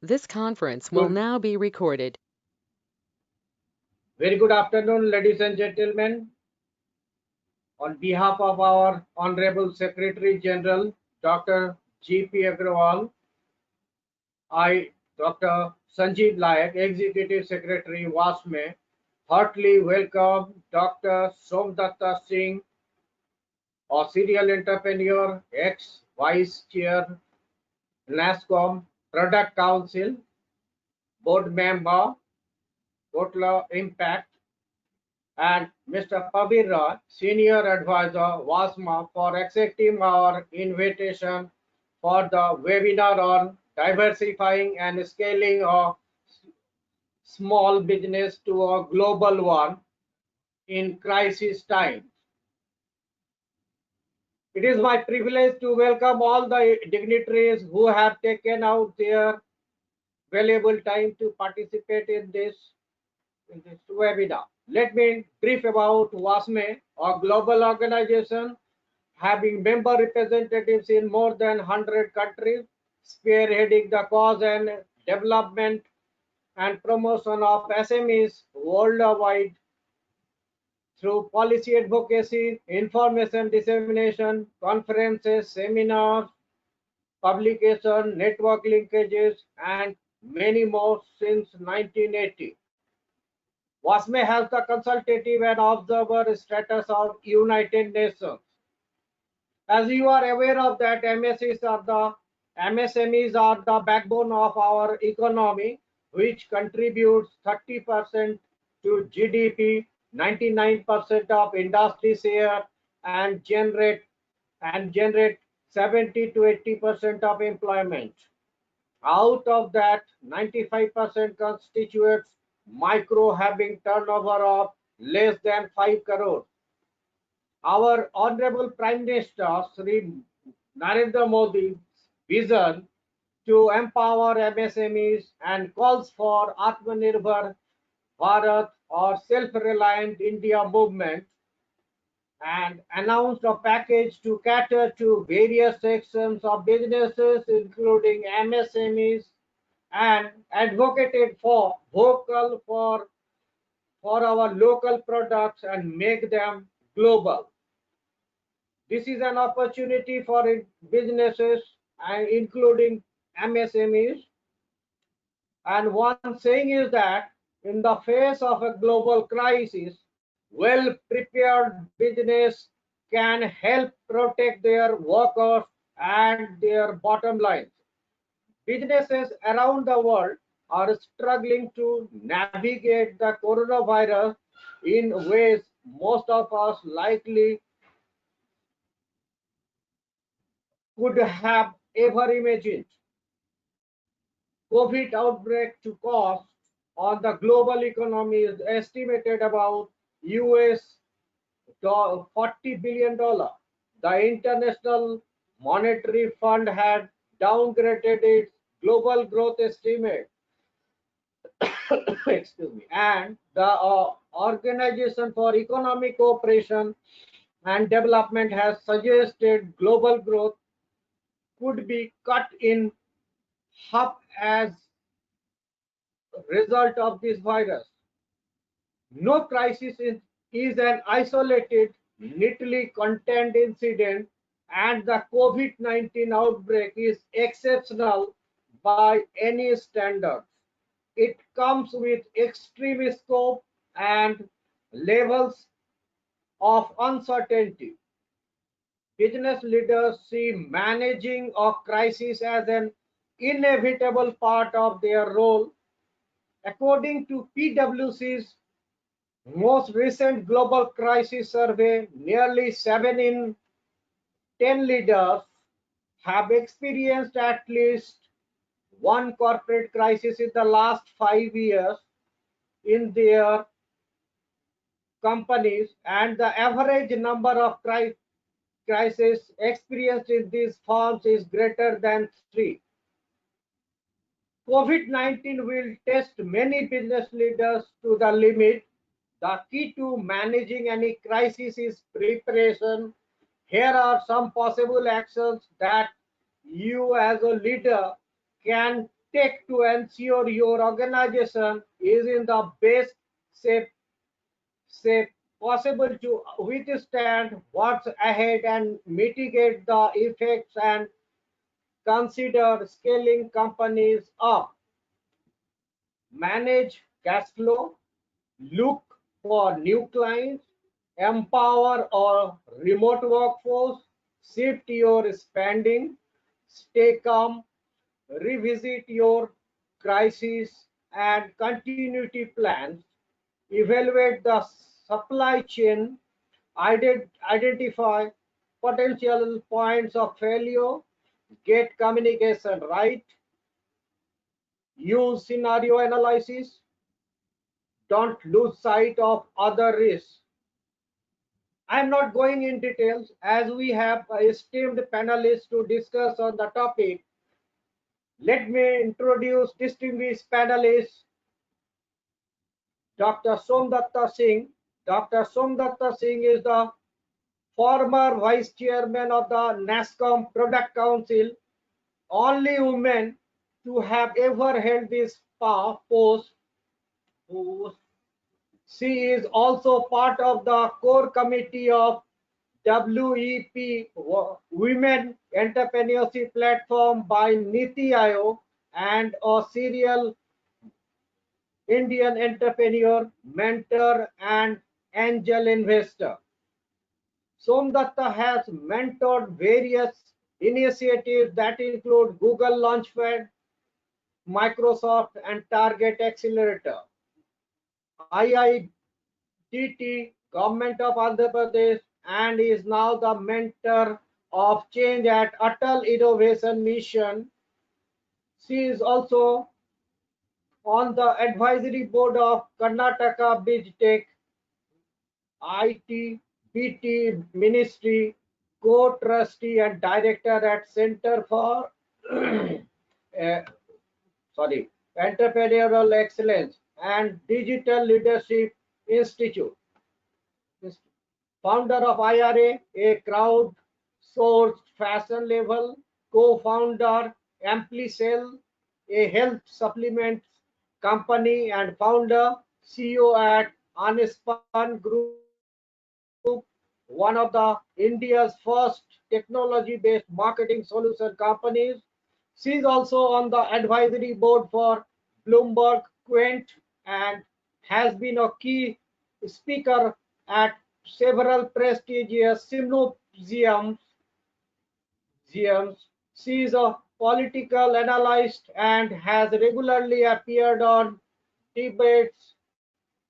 This conference will Good. now be recorded. Very good afternoon, ladies and gentlemen. On behalf of our Honorable Secretary General, Dr. G.P. Agrawal, I, Dr. Sanjeev Layak, Executive Secretary, WASME, heartily welcome Dr. Somdatta Singh, a serial entrepreneur, ex-Vice Chair, NASCOM, Product Council, Board Member, Kotla Impact, and Mr. Pabir Roy, Senior Advisor, WASMA, for accepting our invitation for the webinar on diversifying and scaling a small business to a global one in crisis times. It is my privilege to welcome all the dignitaries who have taken out their valuable time to participate in this webinar. Let me brief about WASME, a global organization having member representatives in more than 100 countries, spearheading the cause and development and promotion of SMEs worldwide through policy advocacy, information dissemination, conferences, seminars, publication, network linkages, and many more since 1980. WASME has the consultative and observer status of United Nations. As you are aware of that, MSMEs are the backbone of our economy, which contributes 30% to GDP, 99% of industry share, and generate 70 to 80% of employment. Out of that, 95% constitutes micro, having turnover of less than 5 crore. Our Honorable Prime Minister Sri Narendra Modi's vision to empower MSMEs and calls for Atmanirbhar Bharat or self-reliant India movement, and announced a package to cater to various sections of businesses including MSMEs, and advocated for vocal for our local products and make them global. This is an opportunity for businesses and including MSMEs. And one saying is that in the face of a global crisis, well-prepared business can help protect their workers and their bottom lines. Businesses around the world are struggling to navigate the coronavirus in ways most of us likely could have ever imagined. COVID outbreak to cost on the global economy is estimated about US $40 billion. The International Monetary Fund had downgraded its global growth estimate. Excuse me. And the Organization for Economic Cooperation and Development has suggested global growth could be cut in half as a result of this virus. No crisis is an isolated, neatly contained incident, and the COVID-19 outbreak is exceptional by any standards. It comes with extreme scope and levels of uncertainty. Business leaders see managing a crisis as an inevitable part of their role. According to PwC's most recent global crisis survey, nearly 7 in 10 leaders have experienced at least one corporate crisis in the last 5 years in their companies, and the average number of crises experienced in these firms is greater than 3. COVID-19 will test many business leaders to the limit. The key to managing any crisis is preparation. Here are some possible actions that you as a leader can take to ensure your organization is in the best shape, shape possible to withstand what's ahead and mitigate the effects, and consider scaling companies up, manage cash flow, look for new clients, empower or remote workforce, shift your spending, stay calm, revisit your crisis and continuity plans, evaluate the supply chain, identify potential points of failure, get communication right, use scenario analysis, don't lose sight of other risks. I'm not going in details as we have esteemed panelists to discuss on the topic. Let me introduce distinguished panelists, Dr. Somdatta Singh. Dr. Somdatta Singh is the former vice chairman of the NASCOM Product Council, only woman to have ever held this post. She is also part of the core committee of WEP, Women Entrepreneurship Platform by Niti Aayog, and a serial Indian entrepreneur, mentor, and angel investor. Somdatta has mentored various initiatives that include Google Launchpad, Microsoft, and Target Accelerator. IIDT, Government of Andhra Pradesh, and is now the mentor of change at Atal Innovation Mission. She is also on the advisory board of Karnataka BizTech, IT, BT Ministry, co-trustee and director at Center for uh, Entrepreneurial Excellence and Digital Leadership Institute. Founder of IRA, a crowd-sourced fashion label, co-founder Amplicell, a health supplement company, and founder CEO at Anspun Group, one of the India's first technology-based marketing solution companies. She is also on the advisory board for Bloomberg Quint and has been a key speaker at several prestigious symposiums. She is a political analyst and has regularly appeared on debates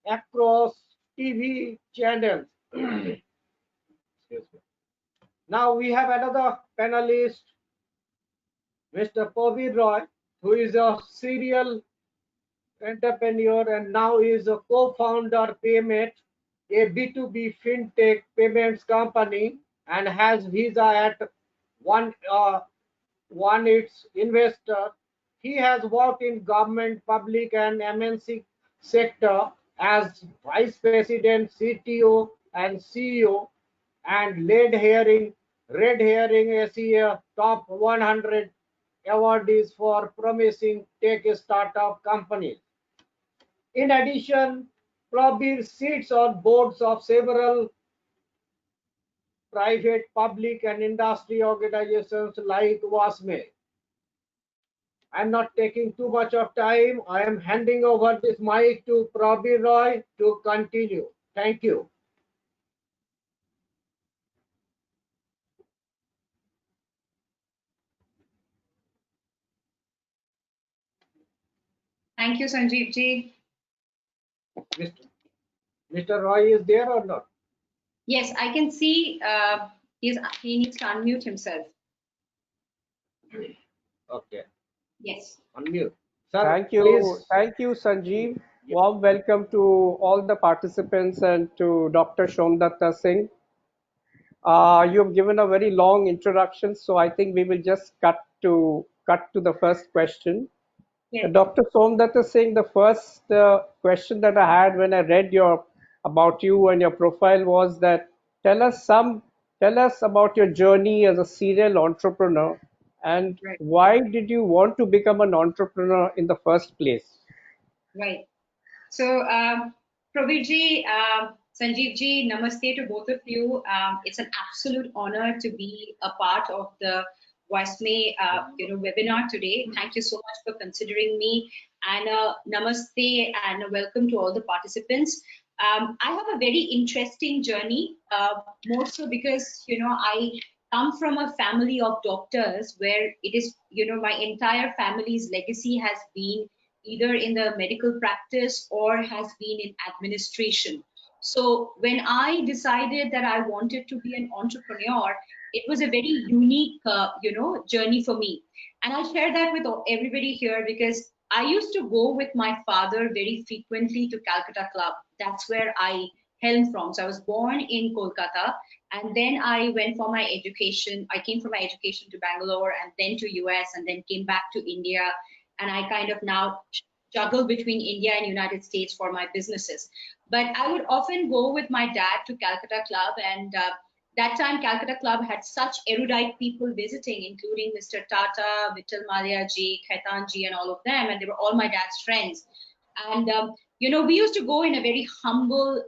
across TV channels. Now we have another panelist, Mr. Praveen Roy, who is a serial entrepreneur and now is a co-founder Payment, a B2B fintech payments company, and has Visa at one its investor. He has worked in government, public, and MNC sector as vice president, CTO, and CEO, and Red Herring Asia top 100 awardees for promising tech startup companies. In addition, Prabir sits on boards of several private, public, and industry organizations like WASME. I'm not taking too much of time. I am handing over this mic to Prabir Roy to continue. Thank you. Thank you, Sanjeev ji. Mr. Roy is there or not? Yes, I can see he needs to unmute himself. Okay. Yes. Unmute. Sir, Thank you. please. Thank you, Sanjeev. Warm welcome to all the participants and to Dr. Somdatta Singh. You've given a very long introduction, so I think we will just cut to the first question. Yes. Dr. Somdatta Singh, the first question that I had when I read about you and your profile was that tell us about your journey as a serial entrepreneur And Right. why did you want to become an entrepreneur in the first place? Right. So, Prabir ji, Sanjeev ji, namaste to both of you. It's an absolute honor to be a part of the Voiceme, webinar today. Thank you so much for considering me, and namaste and a welcome to all the participants. I have a very interesting journey, more so because I come from a family of doctors where it is my entire family's legacy has been either in the medical practice or has been in administration. So when I decided that I wanted to be an entrepreneur, it was a very unique, journey for me. And I'll share that with everybody here because I used to go with my father very frequently to Calcutta Club. That's where I hailed from. So I was born in Kolkata, and then I went for my education. I came for my education to Bangalore and then to US and then came back to India, and I kind of now juggle between India and United States for my businesses. But I would often go with my dad to Calcutta Club, and that time Calcutta Club had such erudite people visiting, including Mr. Tata, Vittal Malia ji, Khaitan ji, and all of them, and they were all my dad's friends. And we used to go in a very humble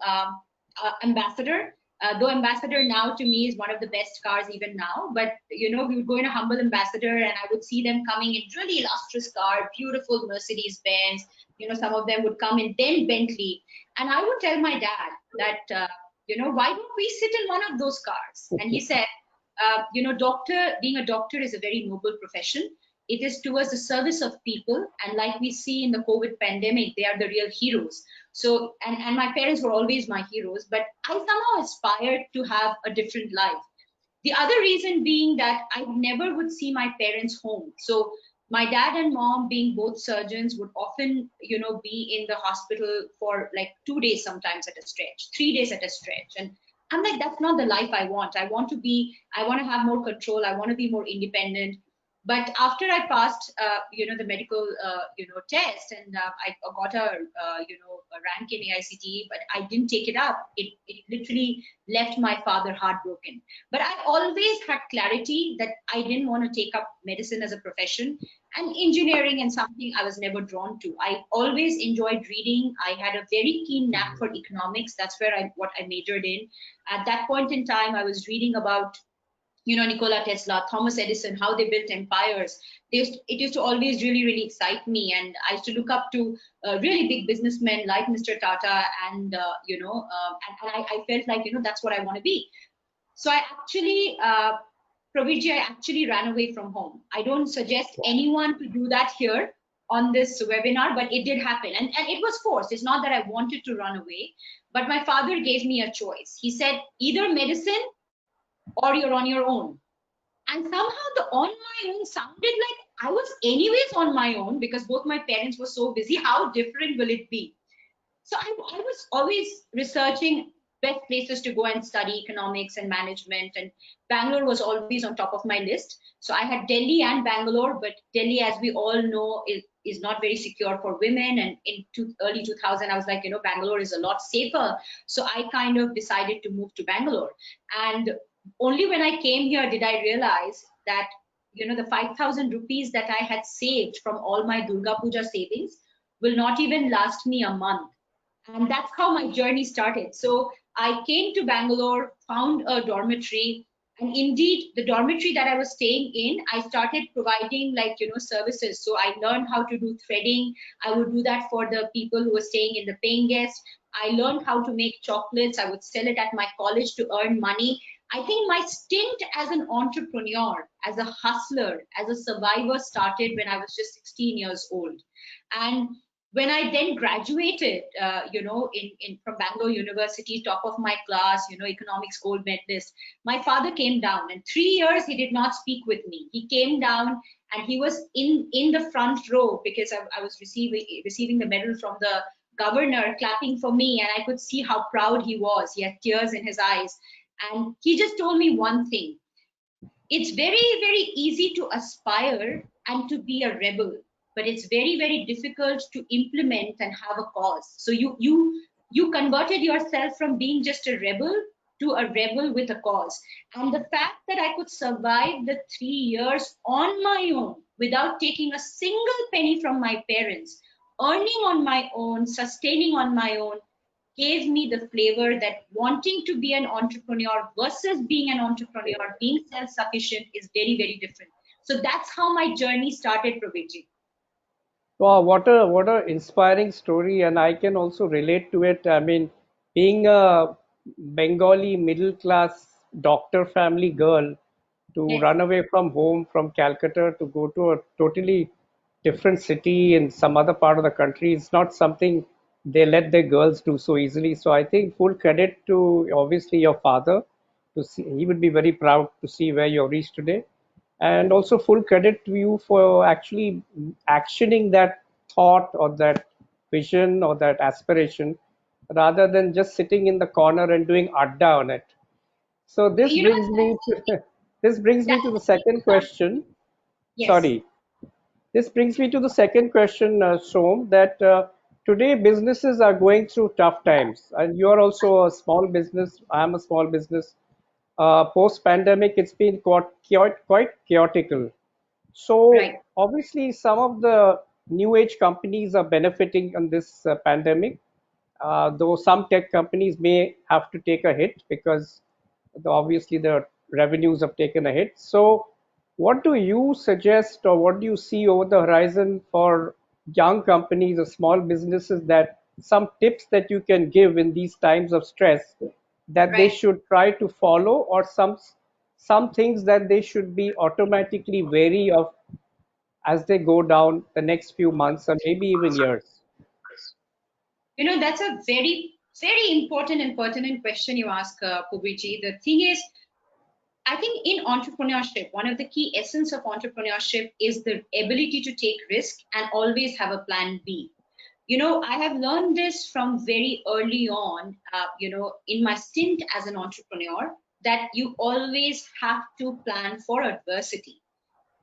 ambassador. Though ambassador now to me is one of the best cars even now, but we would go in a humble ambassador, and I would see them coming in really illustrious car, beautiful Mercedes Benz. Some of them would come in then Bentley, and I would tell my dad that why don't we sit in one of those cars? And he said, being a doctor is a very noble profession. It is towards the service of people, and like we see in the COVID pandemic, they are the real heroes. So, and my parents were always my heroes, but I somehow aspired to have a different life. The other reason being that I never would see my parents home. So my dad and mom, being both surgeons, would often, be in the hospital for like 2 days sometimes at a stretch, 3 days at a stretch. And I'm like, that's not the life I want. I want to have more control. I want to be more independent. But after I passed, the medical, test, and I got a rank in AICTE, but I didn't take it up. It literally left my father heartbroken. But I always had clarity that I didn't want to take up medicine as a profession, and engineering and something I was never drawn to. I always enjoyed reading. I had a very keen knack for economics. That's what I majored in. At that point in time, I was reading about Nikola Tesla, Thomas Edison, how they built empires. It used to always really, really excite me. And I used to look up to really big businessmen like Mr. Tata, and, I felt like, that's what I want to be. So I actually, Praviji, I actually ran away from home. I don't suggest anyone to do that here on this webinar, but it did happen. And it was forced. It's not that I wanted to run away, but my father gave me a choice. He said, either medicine or you're on your own. And somehow the on my own sounded like I was anyways on my own because both my parents were so busy. How different will it be? So I was always researching best places to go and study economics and management, and Bangalore was always on top of my list. So I had Delhi and Bangalore, but Delhi, as we all know, is not very secure for women. And in early 2000, I was like, Bangalore is a lot safer. So I kind of decided to move to Bangalore. And only when I came here did I realize that, the 5,000 rupees that I had saved from all my Durga Puja savings will not even last me a month. And that's how my journey started. So I came to Bangalore, found a dormitory, and indeed the dormitory that I was staying in, I started providing services. So I learned how to do threading. I would do that for the people who were staying in the paying guest. I learned how to make chocolates. I would sell it at my college to earn money. I think my stint as an entrepreneur, as a hustler, as a survivor started when I was just 16 years old. And when I then graduated, from Bangalore University, top of my class, economics gold medalist, my father came down, and 3 years he did not speak with me. He came down and he was in the front row because I was receiving the medal from the governor, clapping for me, and I could see how proud he was. He had tears in his eyes. And he just told me one thing. It's very, very easy to aspire and to be a rebel, but it's very, very difficult to implement and have a cause. So you converted yourself from being just a rebel to a rebel with a cause. And the fact that I could survive the 3 years on my own without taking a single penny from my parents, earning on my own, sustaining on my own, gave me the flavor that wanting to be an entrepreneur versus being an entrepreneur, being self-sufficient is very, very different. So that's how my journey started, Praveenji. Wow, what a inspiring story, and I can also relate to it. I mean, being a Bengali middle class doctor family girl to Yes, run away from home from Calcutta to go to a totally different city in some other part of the country is not something they let their girls do so easily. So I think full credit to obviously your father to see he would be very proud to see where you've reached today, and also full credit to you for actually actioning that thought or that vision or that aspiration rather than just sitting in the corner and doing adda on it. So this you know, brings me to this brings me that's to the the thing. second question. Yes. Sorry, this brings me to the second question, Som, that today businesses are going through tough times, and you are also a small business. I am a small business. Post-pandemic, it's been quite chaotical. So Right. obviously, some of the new age companies are benefiting on this pandemic, though some tech companies may have to take a hit because obviously the revenues have taken a hit. So, what do you suggest, or what do you see over the horizon for young companies or small businesses, that some tips that you can give in these times of stress that they Right. should try to follow, or some things that they should be automatically wary of as they go down the next few months or maybe even years? That's a very, very important and pertinent question you ask, Pubiji. The thing is, I think in entrepreneurship, one of the key essence of entrepreneurship is the ability to take risk and always have a plan B. I have learned this from very early on, in my stint as an entrepreneur, that you always have to plan for adversity.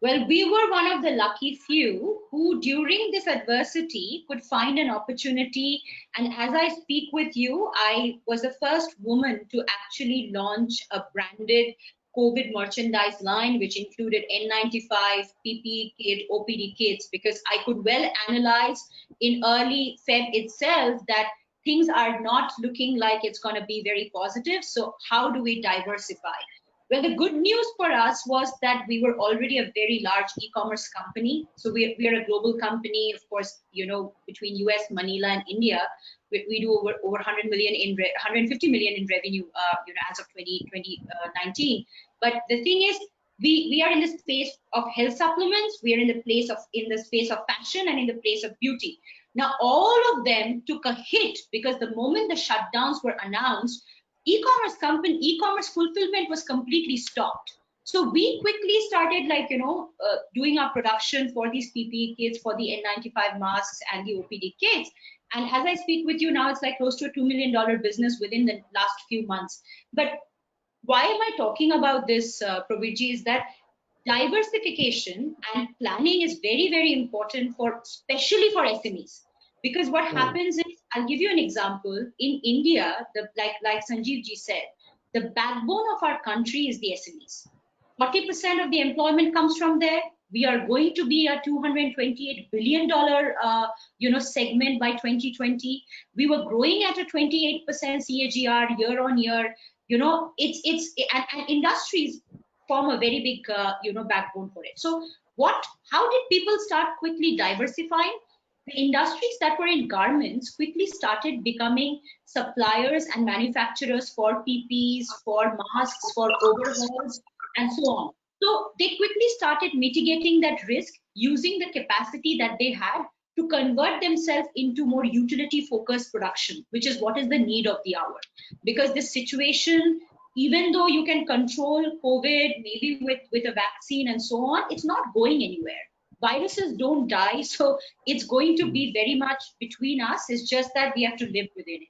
Well, we were one of the lucky few who, during this adversity, could find an opportunity. And as I speak with you, I was the first woman to actually launch a branded COVID merchandise line, which included N95, PPE kit, OPD kits, because I could well analyze in early Feb itself that things are not looking like it's going to be very positive. So, how do we diversify? Well, the good news for us was that we were already a very large e-commerce company. So we are a global company, of course, between US, Manila, and India, we do over 100 million 150 million in revenue, as of 2019. But the thing is, we are in the space of health supplements. We are in the space of fashion and in the place of beauty. Now, all of them took a hit because the moment the shutdowns were announced, e-commerce fulfillment was completely stopped. So we quickly started doing our production for these PPE kits, for the N95 masks and the OPD kits. And as I speak with you now, it's like close to a $2 million business within the last few months. But why am I talking about this, Praviji, is that diversification and planning is very, very important especially for SMEs. Because what happens is, I'll give you an example. In India, like Sanjeev ji said, the backbone of our country is the SMEs. 40% of the employment comes from there. We are going to be a $228 billion segment by 2020. We were growing at a 28% CAGR year on year. And industries form a very big backbone for it. So how did people start quickly diversifying? The industries that were in garments quickly started becoming suppliers and manufacturers for PPs, for masks, for overhauls, and so on. So they quickly started mitigating that risk using the capacity that they had to convert themselves into more utility focused production, which is what is the need of the hour. Because this situation, even though you can control COVID, maybe with a vaccine and so on, it's not going anywhere. Viruses don't die, so it's going to be very much between us. It's just that we have to live within it.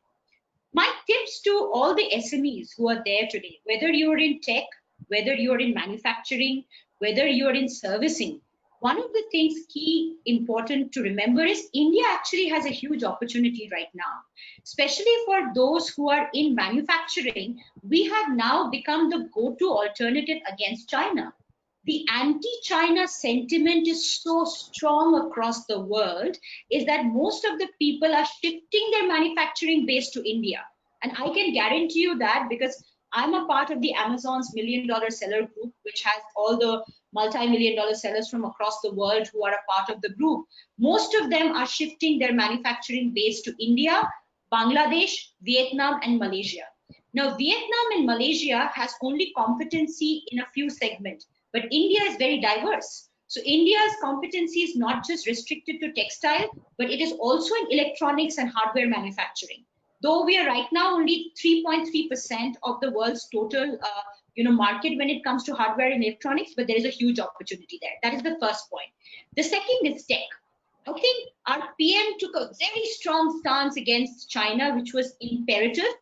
My tips to all the SMEs who are there today, whether you're in tech, whether you're in manufacturing, whether you're in servicing, one of the things key important to remember is India actually has a huge opportunity right now, especially for those who are in manufacturing. We have now become the go-to alternative against China. The anti-China sentiment is so strong across the world is that most of the people are shifting their manufacturing base to India. And I can guarantee you that because I'm a part of the Amazon's $1 million seller group, which has all the multi-million dollar sellers from across the world who are a part of the group. Most of them are shifting their manufacturing base to India, Bangladesh, Vietnam, and Malaysia. Now, Vietnam and Malaysia has only competency in a few segments, but India is very diverse. So India's competency is not just restricted to textile, but it is also in electronics and hardware manufacturing. Though we are right now only 3.3% of the world's total market when it comes to hardware and electronics, but there is a huge opportunity there. That is the first point. The second is tech. I think our PM took a very strong stance against China, which was imperative,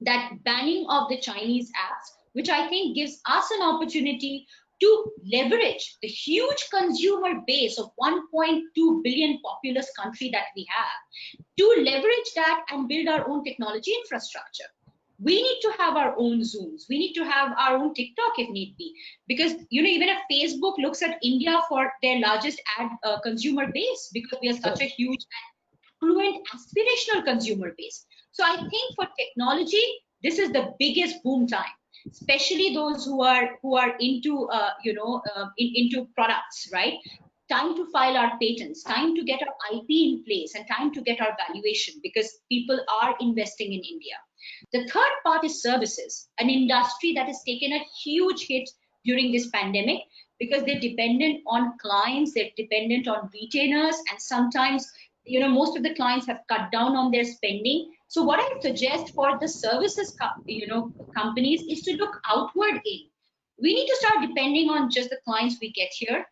that banning of the Chinese apps, which I think gives us an opportunity to leverage the huge consumer base of 1.2 billion populous country that we have, to leverage that and build our own technology infrastructure. We need to have our own Zooms. We need to have our own TikTok if need be, because even if Facebook looks at India for their largest ad consumer base, because we are such a huge fluent aspirational consumer base. So I think for technology, this is the biggest boom time, especially those who are into into products, right? Time to file our patents, time to get our IP in place, and time to get our valuation, because people are investing in India. The third part is services, an industry that has taken a huge hit during this pandemic because they're dependent on clients, they're dependent on retainers, and sometimes most of the clients have cut down on their spending. So what I suggest for the services companies is to look outward in. We need to start depending on just the clients we get here.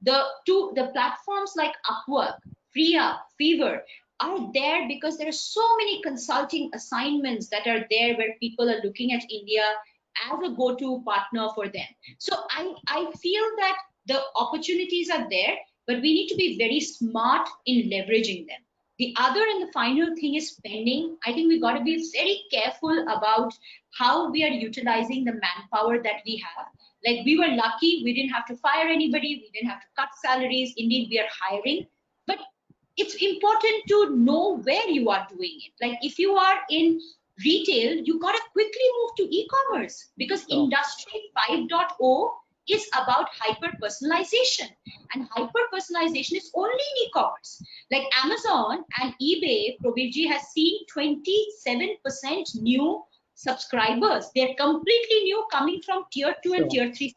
The platforms like Upwork, FreeUp, Fiverr are there because there are so many consulting assignments that are there where people are looking at India as a go-to partner for them. So I feel that the opportunities are there, but we need to be very smart in leveraging them. The other and the final thing is spending. I think we got to be very careful about how we are utilizing the manpower that we have. Like, we were lucky, we didn't have to fire anybody, we didn't have to cut salaries. Indeed, we are hiring, but it's important to know where you are doing it. Like, if you are in retail, you got to quickly move to e-commerce, because Industry 5.0 is about hyper personalization, and hyper personalization is only in e-commerce. Like Amazon and eBay, Probirji has seen 27% new subscribers. They're completely new, coming from tier 2 and tier 3,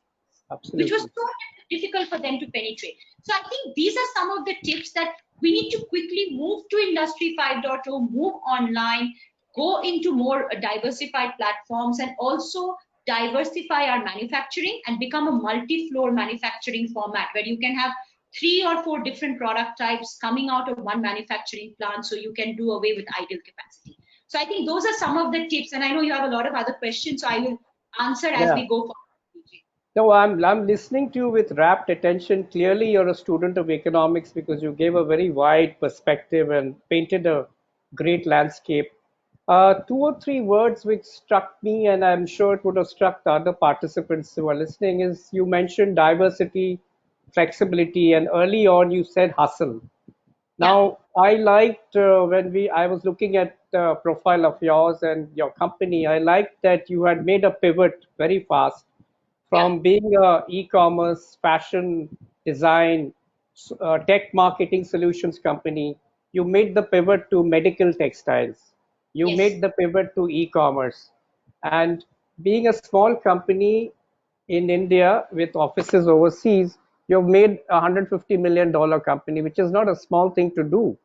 Absolutely. which was so difficult for them to penetrate. So I think these are some of the tips that we need to quickly move to Industry 5.0, move online, go into more diversified platforms, and also diversify our manufacturing and become a multi-floor manufacturing format where you can have 3 or 4 different product types coming out of one manufacturing plant, so you can do away with idle capacity. So I think those are some of the tips, and I know you have a lot of other questions, so I will answer as we go forward. No, I'm listening to you with rapt attention. Clearly, you're a student of economics because you gave a very wide perspective and painted a great landscape. 2 or 3 words which struck me, and I'm sure it would have struck the other participants who are listening, is you mentioned diversity, flexibility, and early on you said hustle. Now, I liked I was looking at the profile of yours and your company, I liked that you had made a pivot very fast from being a e-commerce, fashion, design, tech marketing solutions company. You made the pivot to medical textiles. You Yes. made the pivot to e-commerce. And being a small company in India with offices overseas, you've made a $150 million company, which is not a small thing to do.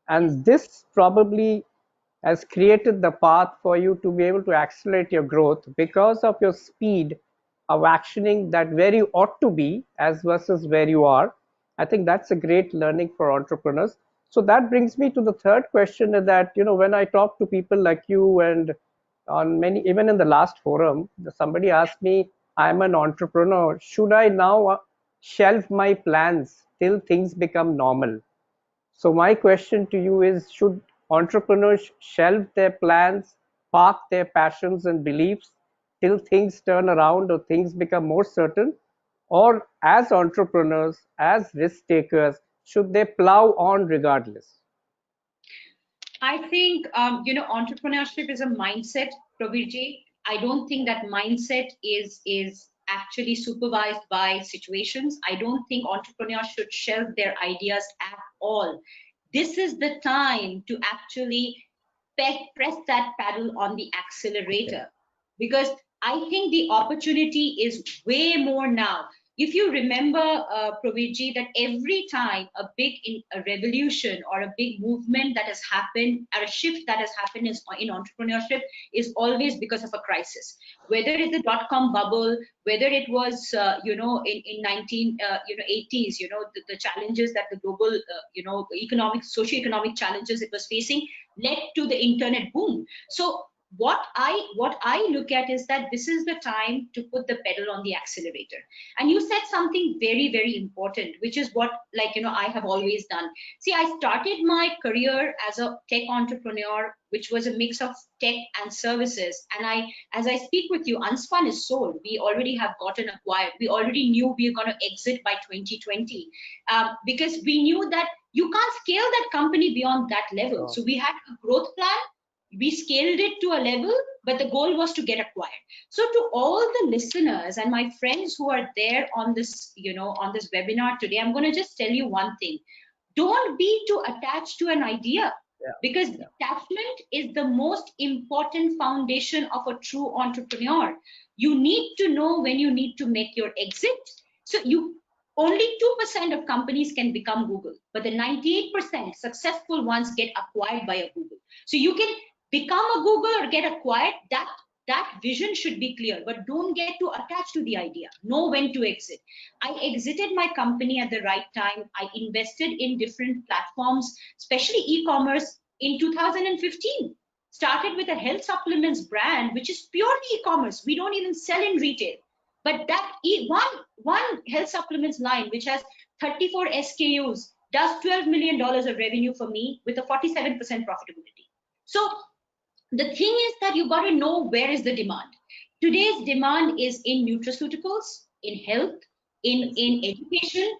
And this probably has created the path for you to be able to accelerate your growth because of your speed of actioning that where you ought to be as versus where you are. I think that's a great learning for entrepreneurs. So that brings me to the third question, is that when I talk to people like you, and on many, even in the last forum, somebody asked me, I'm an entrepreneur, should I now shelve my plans till things become normal. So my question to you is, should entrepreneurs shelve their plans, park their passions and beliefs till things turn around or things become more certain? Or as entrepreneurs, as risk takers, should they plow on regardless? I think entrepreneurship is a mindset, Prabirji. I don't think that mindset is actually supervised by situations. I don't think entrepreneurs should shelve their ideas at all. This is the time to actually press that paddle on the Okay. accelerator, because I think the opportunity is way more now. If you remember, Praviji, that every time a revolution or a big movement that has happened, or a shift that has happened in entrepreneurship, is always because of a crisis. Whether it's the dot-com bubble, whether it was in 1980s, the challenges that the global economic socio-economic challenges it was facing led to the internet boom. So what I look at is that this is the time to put the pedal on the accelerator. And you said something very, very important, which is what, I have always done. See, I started my career as a tech entrepreneur, which was a mix of tech and services. And as I speak with you, Unspun is sold. We already have gotten acquired. We already knew we were going to exit by 2020, because we knew that you can't scale that company beyond that level. So we had a growth plan. We scaled it to a level, but the goal was to get acquired. So to all the listeners and my friends who are there on this, on this webinar today, I'm going to just tell you one thing. Don't be too attached to an idea, because attachment is the most important foundation of a true entrepreneur. You need to know when you need to make your exit. So you only 2% of companies can become Google, but the 98% successful ones get acquired by a Google. So you can become a Google or get acquired. That vision should be clear, but don't get too attached to the idea. Know when to exit. I exited my company at the right time. I invested in different platforms, especially e-commerce, in 2015. Started with a health supplements brand, which is purely e-commerce. We don't even sell in retail. But that one health supplements line, which has 34 SKUs, does $12 million of revenue for me with a 47% profitability. So the thing is that you got to know where is the demand. Today's demand is in nutraceuticals, in health, in education,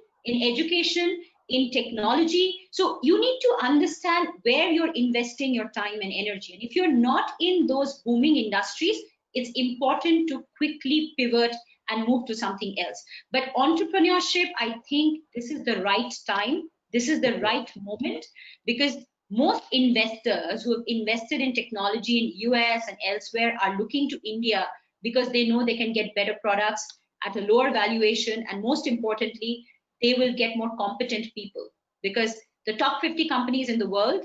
in technology. So you need to understand where you're investing your time and energy. And if you're not in those booming industries, it's important to quickly pivot and move to something else. But entrepreneurship, I think this is the right time. This is the right moment, because most investors who have invested in technology in US and elsewhere are looking to India because they know they can get better products at a lower valuation, and most importantly, they will get more competent people, because the top 50 companies in the world,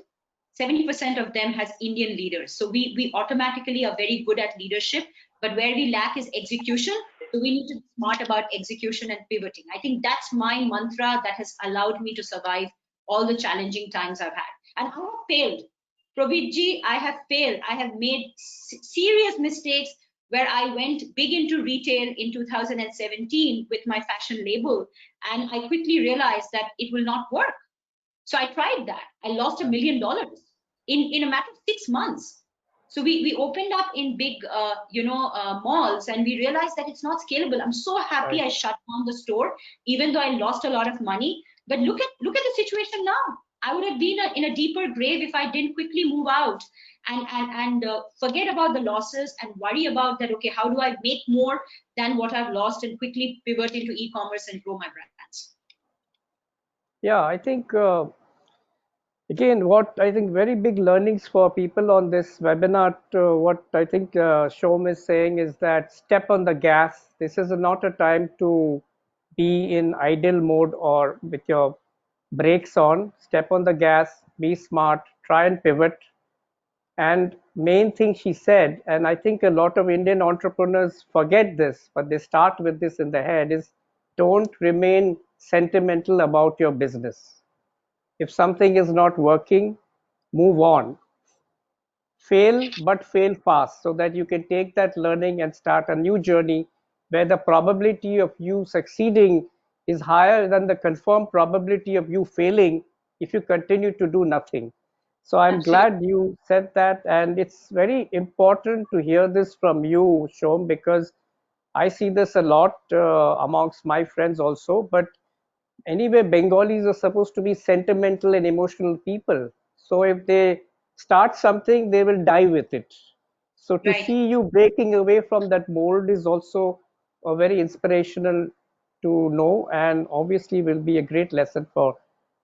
70% of them has Indian leaders. So we automatically are very good at leadership, but where we lack is execution. So we need to be smart about execution and pivoting. I think that's my mantra that has allowed me to survive all the challenging times I've had. And I have failed. Pravitji, I have failed. I have made serious mistakes where I went big into retail in 2017 with my fashion label. And I quickly realized that it will not work. So I tried that. I lost $1 million in a matter of 6 months. So we opened up in big, malls, and we realized that it's not scalable. I'm so happy I shut down the store, even though I lost a lot of money. But look at the situation now. I would have been in a deeper grave if I didn't quickly move out and forget about the losses and worry about that. Okay, how do I make more than what I've lost, and quickly pivot into e-commerce and grow my brands. Yeah, I think again, what I think very big learnings for people on this webinar, what I think Shom is saying is that step on the gas. This is not a time to be in idle mode or with your brakes on. Step on the gas, be smart, try and pivot. And main thing she said, and I think a lot of Indian entrepreneurs forget this, but they start with this in their head, is don't remain sentimental about your business. If something is not working, move on. Fail, but fail fast so that you can take that learning and start a new journey where the probability of you succeeding is higher than the confirmed probability of you failing if you continue to do nothing. So I'm Absolutely. glad you said that, and it's very important to hear this from you, Shom, because I see this a lot amongst my friends also. But anyway, Bengalis are supposed to be sentimental and emotional people. So if they start something, they will die with it. So to Right. see you breaking away from that mold is also a very inspirational to know, and obviously will be a great lesson for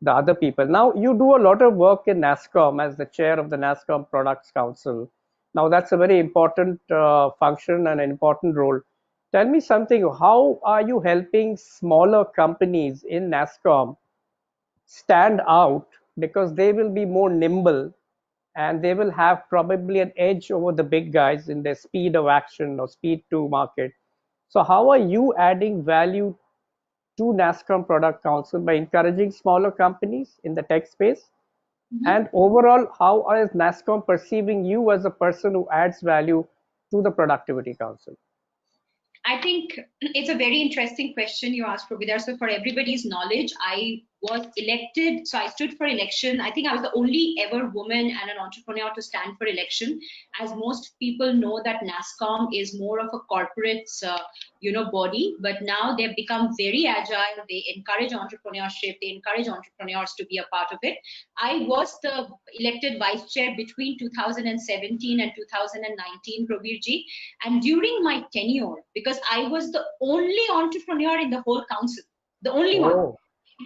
the other people. Now, you do a lot of work in NASCOM as the chair of the NASCOM Products Council. Now, that's a very important function and an important role. Tell me something. How are you helping smaller companies in NASCOM stand out, because they will be more nimble and they will have probably an edge over the big guys in their speed of action or speed to market? So, how are you adding value to NASCOM Product Council by encouraging smaller companies in the tech space? Mhm. And overall, how is NASCOM perceiving you as a person who adds value to the Productivity Council? I think it's a very interesting question you asked, Prabhidar. So for everybody's knowledge, I was elected. So I stood for election. I think I was the only ever woman and an entrepreneur to stand for election. As most people know that NASCOM is more of a corporate, body, but now they've become very agile. They encourage entrepreneurship. They encourage entrepreneurs to be a part of it. I was the elected vice chair between 2017 and 2019, Prabirji. And during my tenure, because I was the only entrepreneur in the whole council, the only one, Oh,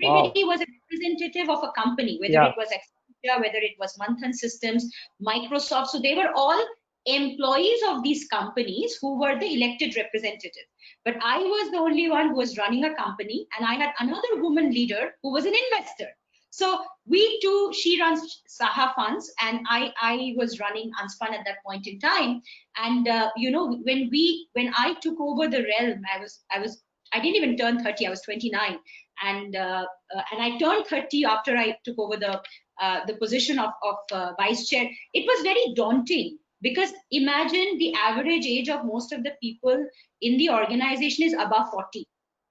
wow. everybody was a representative of a company, whether Yeah. it was Accenture, whether it was Manthan Systems, Microsoft. So they were all employees of these companies who were the elected representative. But I was the only one who was running a company, and I had another woman leader who was an investor. So we two, she runs Saha Funds, and I was running Unspun at that point in time. And when I took over the realm, I didn't even turn 30. I was 29, and I turned 30 after I took over the position of vice chair. It was very daunting, because imagine the average age of most of the people in the organization is above 40,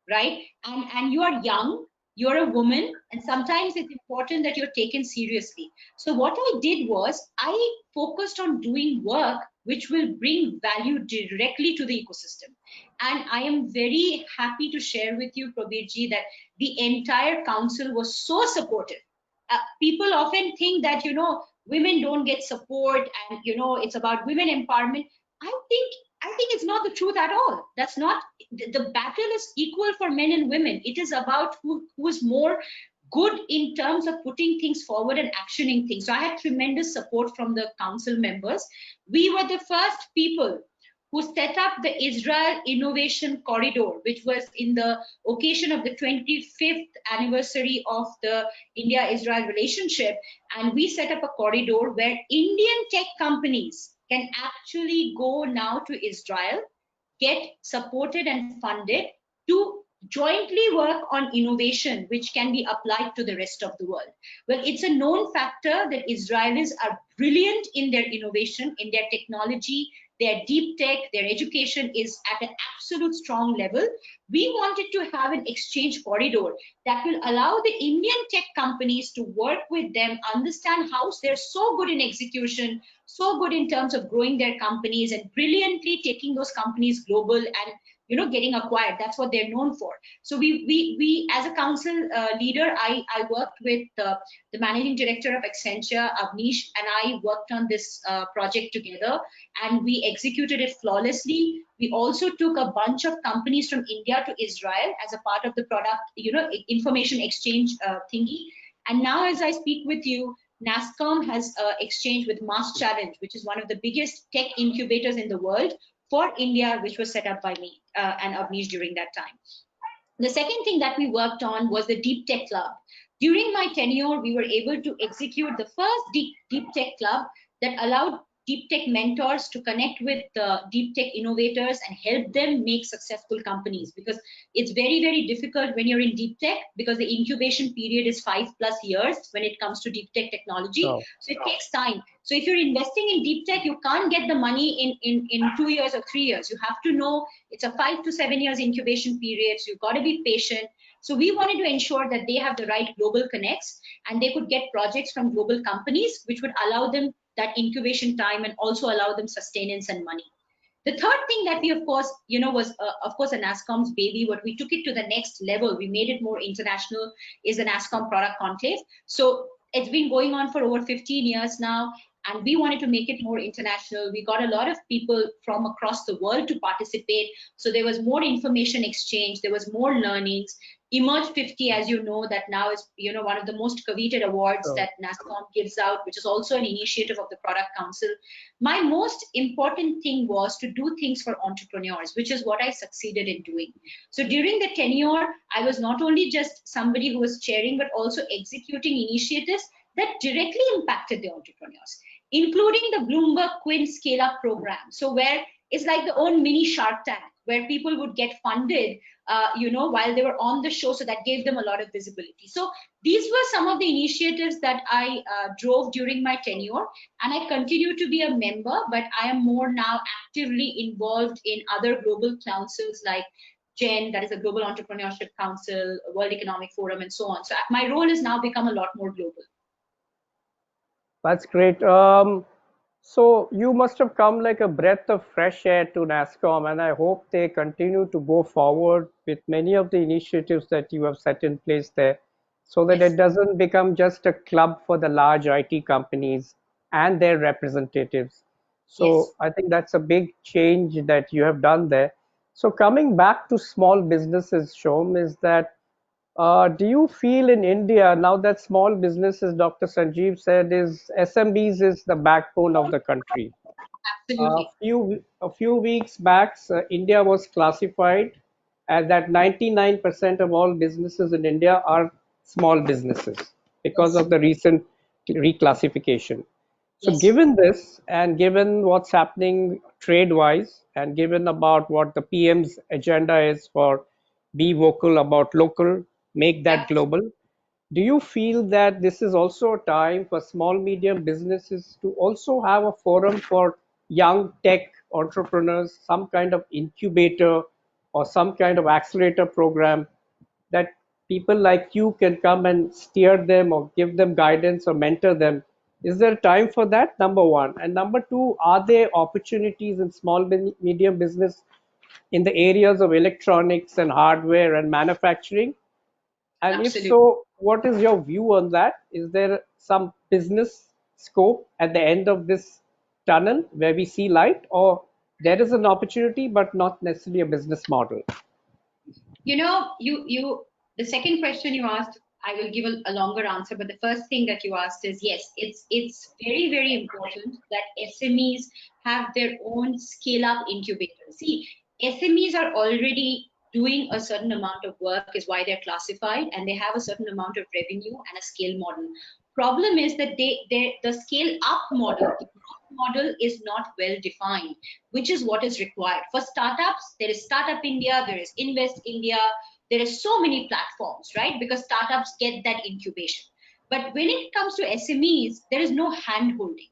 right? And you are young, you're a woman, and sometimes it's important that you're taken seriously. So what I did was I focused on doing work which will bring value directly to the ecosystem. And I am very happy to share with you, Prabirji, that the entire council was so supportive. People often think that women don't get support, and it's about women empowerment. I think it's not the truth at all. That's not. The battle is equal for men and women. It is about who is more good in terms of putting things forward and actioning things. So I had tremendous support from the council members. We were the first people who set up the Israel Innovation Corridor, which was in the occasion of the 25th anniversary of the India-Israel relationship. And we set up a corridor where Indian tech companies can actually go now to Israel, get supported and funded to jointly work on innovation which can be applied to the rest of the world. Well, it's a known factor that Israelis are brilliant in their innovation, in their technology, their deep tech, their education is at an absolute strong level. We wanted to have an exchange corridor that will allow the Indian tech companies to work with them, understand how they're so good in execution, so good in terms of growing their companies and brilliantly taking those companies global and getting acquired. That's what they're known for. So we as a council leader, I worked with the managing director of Accenture, Avnish, and I worked on this project together, and we executed it flawlessly. We also took a bunch of companies from India to Israel as a part of the product, information exchange thingy. And now, as I speak with you, NASCOM has exchanged with Mass Challenge, which is one of the biggest tech incubators in the world for India, which was set up by me and Avnish during that time. The second thing that we worked on was the Deep Tech Club. During my tenure, we were able to execute the first Deep Tech Club that allowed deep tech mentors to connect with deep tech innovators and help them make successful companies, because it's very, very difficult when you're in deep tech, because the incubation period is 5+ years when it comes to deep tech technology. Oh. So it takes time. So if you're investing in deep tech, you can't get the money in 2 years or 3 years. You have to know it's a 5 to 7 years incubation period. So you've got to be patient. So we wanted to ensure that they have the right global connects and they could get projects from global companies, which would allow them that incubation time and also allow them sustenance and money. The third thing that we, of course, was of course a NASSCOM's baby. What we took it to the next level, we made it more international, is the NASSCOM Product Conclave. So it's been going on for over 15 years now, and we wanted to make it more international. We got a lot of people from across the world to participate. So there was more information exchange, there was more learnings. Emerge 50, as you know, that now is one of the most coveted awards that NASSCOM gives out, which is also an initiative of the Product Council. My most important thing was to do things for entrepreneurs, which is what I succeeded in doing. So during the tenure, I was not only just somebody who was chairing, but also executing initiatives that directly impacted the entrepreneurs, including the Bloomberg Quinn Scale Up program. So where it's like the own mini Shark Tank, where people would get funded, while they were on the show. So that gave them a lot of visibility. So these were some of the initiatives that I drove during my tenure, and I continue to be a member, but I am more now actively involved in other global councils like GEN, that is the Global Entrepreneurship Council, World Economic Forum, and so on. So my role has now become a lot more global. That's great. So you must have come like a breath of fresh air to NASSCOM, and I hope they continue to go forward with many of the initiatives that you have set in place there, so that Yes. it doesn't become just a club for the large IT companies and their representatives. So Yes. I think that's a big change that you have done there. So coming back to small businesses, Shom, is that do you feel in India now that small businesses, Dr. Sanjeev said, is SMBs is the backbone of the country? Absolutely. A few weeks back, India was classified as that 99% of all businesses in India are small businesses because Yes. of the recent reclassification. So, Yes. given this, and given what's happening trade-wise, and given about what the PM's agenda is for be vocal about local, make that Yep. global, do you feel that this is also a time for small medium businesses to also have a forum for young tech entrepreneurs, some kind of incubator or some kind of accelerator program that people like you can come and steer them or give them guidance or mentor them? Is there time for that? Number one. And number two, are there opportunities in small medium business in the areas of electronics and hardware and manufacturing? And if Absolutely. so, what is your view on that? Is there some business scope at the end of this tunnel where we see light, or there is an opportunity but not necessarily a business model? The second question you asked, I will give a longer answer, but the first thing that you asked is yes, it's very, very important that SMEs have their own scale up incubator. See, SMEs are already doing a certain amount of work, is why they're classified, and they have a certain amount of revenue and a scale model. Problem is that the scale up model, the growth model is not well defined, which is what is required. For startups, there is Startup India, there is Invest India, there are so many platforms, right? Because startups get that incubation. But when it comes to SMEs, there is no hand holding.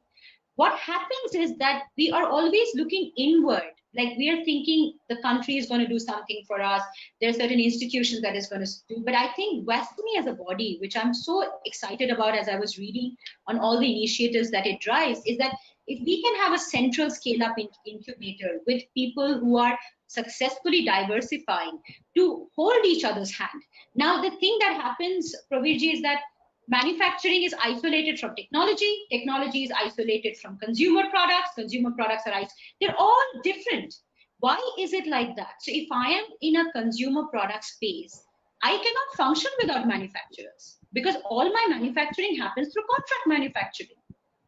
What happens is that we are always looking inward, like we are thinking the country is going to do something for us, there are certain institutions that is going to do. But I think WASME as a body, which I'm so excited about as I was reading on all the initiatives that it drives, is that if we can have a central scale up incubator with people who are successfully diversifying to hold each other's hand. Now the thing that happens, Praveerji, is that manufacturing is isolated from technology is isolated from consumer products are they're all different. Why is it like that? So if I am in a consumer product space, I cannot function without manufacturers, because all my manufacturing happens through contract manufacturing.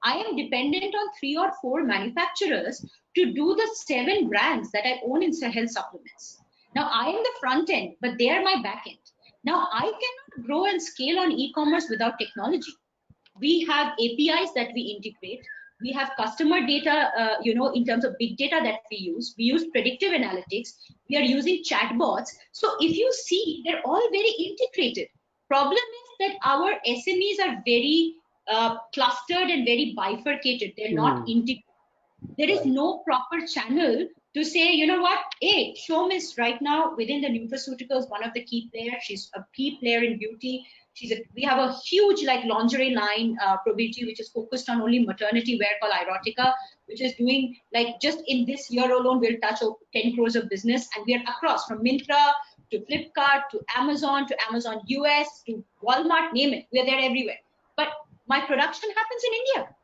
I am dependent on 3 or 4 manufacturers to do the 7 brands that I own in health supplements. Now I am the front end, but they are my back end. Now I cannot grow and scale on e-commerce without technology. We have APIs that we integrate. We have customer data, in terms of big data that we use. We use predictive analytics. We are using chatbots. So if you see, they're all very integrated. Problem is that our SMEs are very clustered and very bifurcated. They're not integrated. There is no proper channel to say, you know what, hey, Shom is right now within the nutraceuticals, one of the key players. She's a key player in beauty. We have a huge like lingerie line, Probiji, which is focused on only maternity wear called Erotica, which is doing like just in this year alone, we'll touch 10 crores of business. And we are across from Myntra to Flipkart to Amazon US to Walmart, name it. We're there everywhere. But my production happens in India.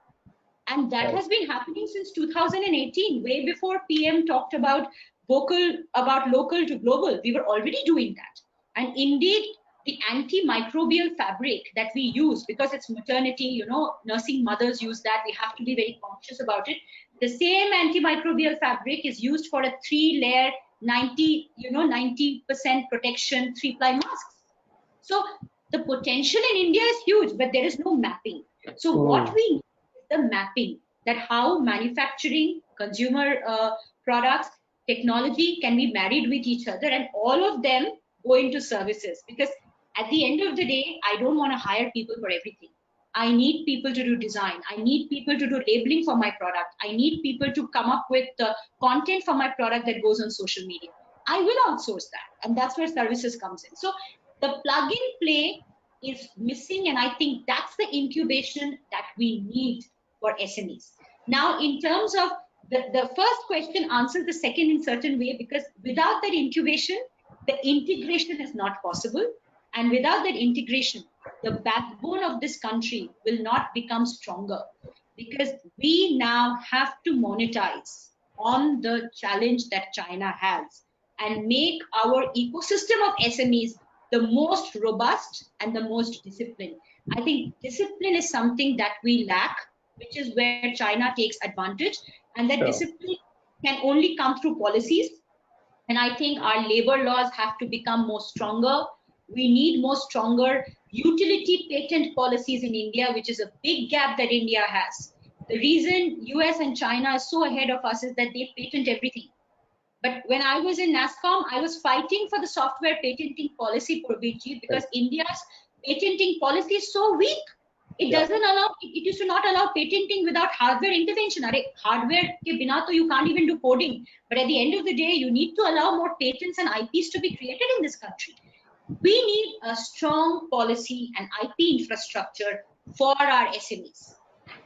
And that Right. has been happening since 2018, way before PM talked about local to global. We were already doing that. And indeed, the antimicrobial fabric that we use, because it's maternity, nursing mothers use that. We have to be very conscious about it. The same antimicrobial fabric is used for a 3-layer 90% protection 3-ply masks. So the potential in India is huge, but there is no mapping. So what we need is the mapping, that how manufacturing, consumer products, technology can be married with each other, and all of them go into services. Because at the end of the day, I don't want to hire people for everything. I need people to do design. I need people to do labeling for my product. I need people to come up with the content for my product that goes on social media. I will outsource that. And that's where services comes in. So the plug and play is missing. And I think that's the incubation that we need for SMEs. Now, in terms of the first question answers the second in certain way, because without that incubation, the integration is not possible. And without that integration, the backbone of this country will not become stronger, because we now have to monetize on the challenge that China has and make our ecosystem of SMEs the most robust and the most disciplined. I think discipline is something that we lack, which is where China takes advantage. And that Sure. discipline can only come through policies. And I think our labor laws have to become more stronger. We need more stronger utility patent policies in India, which is a big gap that India has. The reason US and China are so ahead of us is that they patent everything. But when I was in NASCOM, I was fighting for the software patenting policy for BG, because India's patenting policy is so weak. It doesn't allow, it used to not allow patenting without hardware intervention. Hardware ke bina to you can't even do coding. But at the end of the day, you need to allow more patents and IPs to be created in this country. We need a strong policy and IP infrastructure for our SMEs.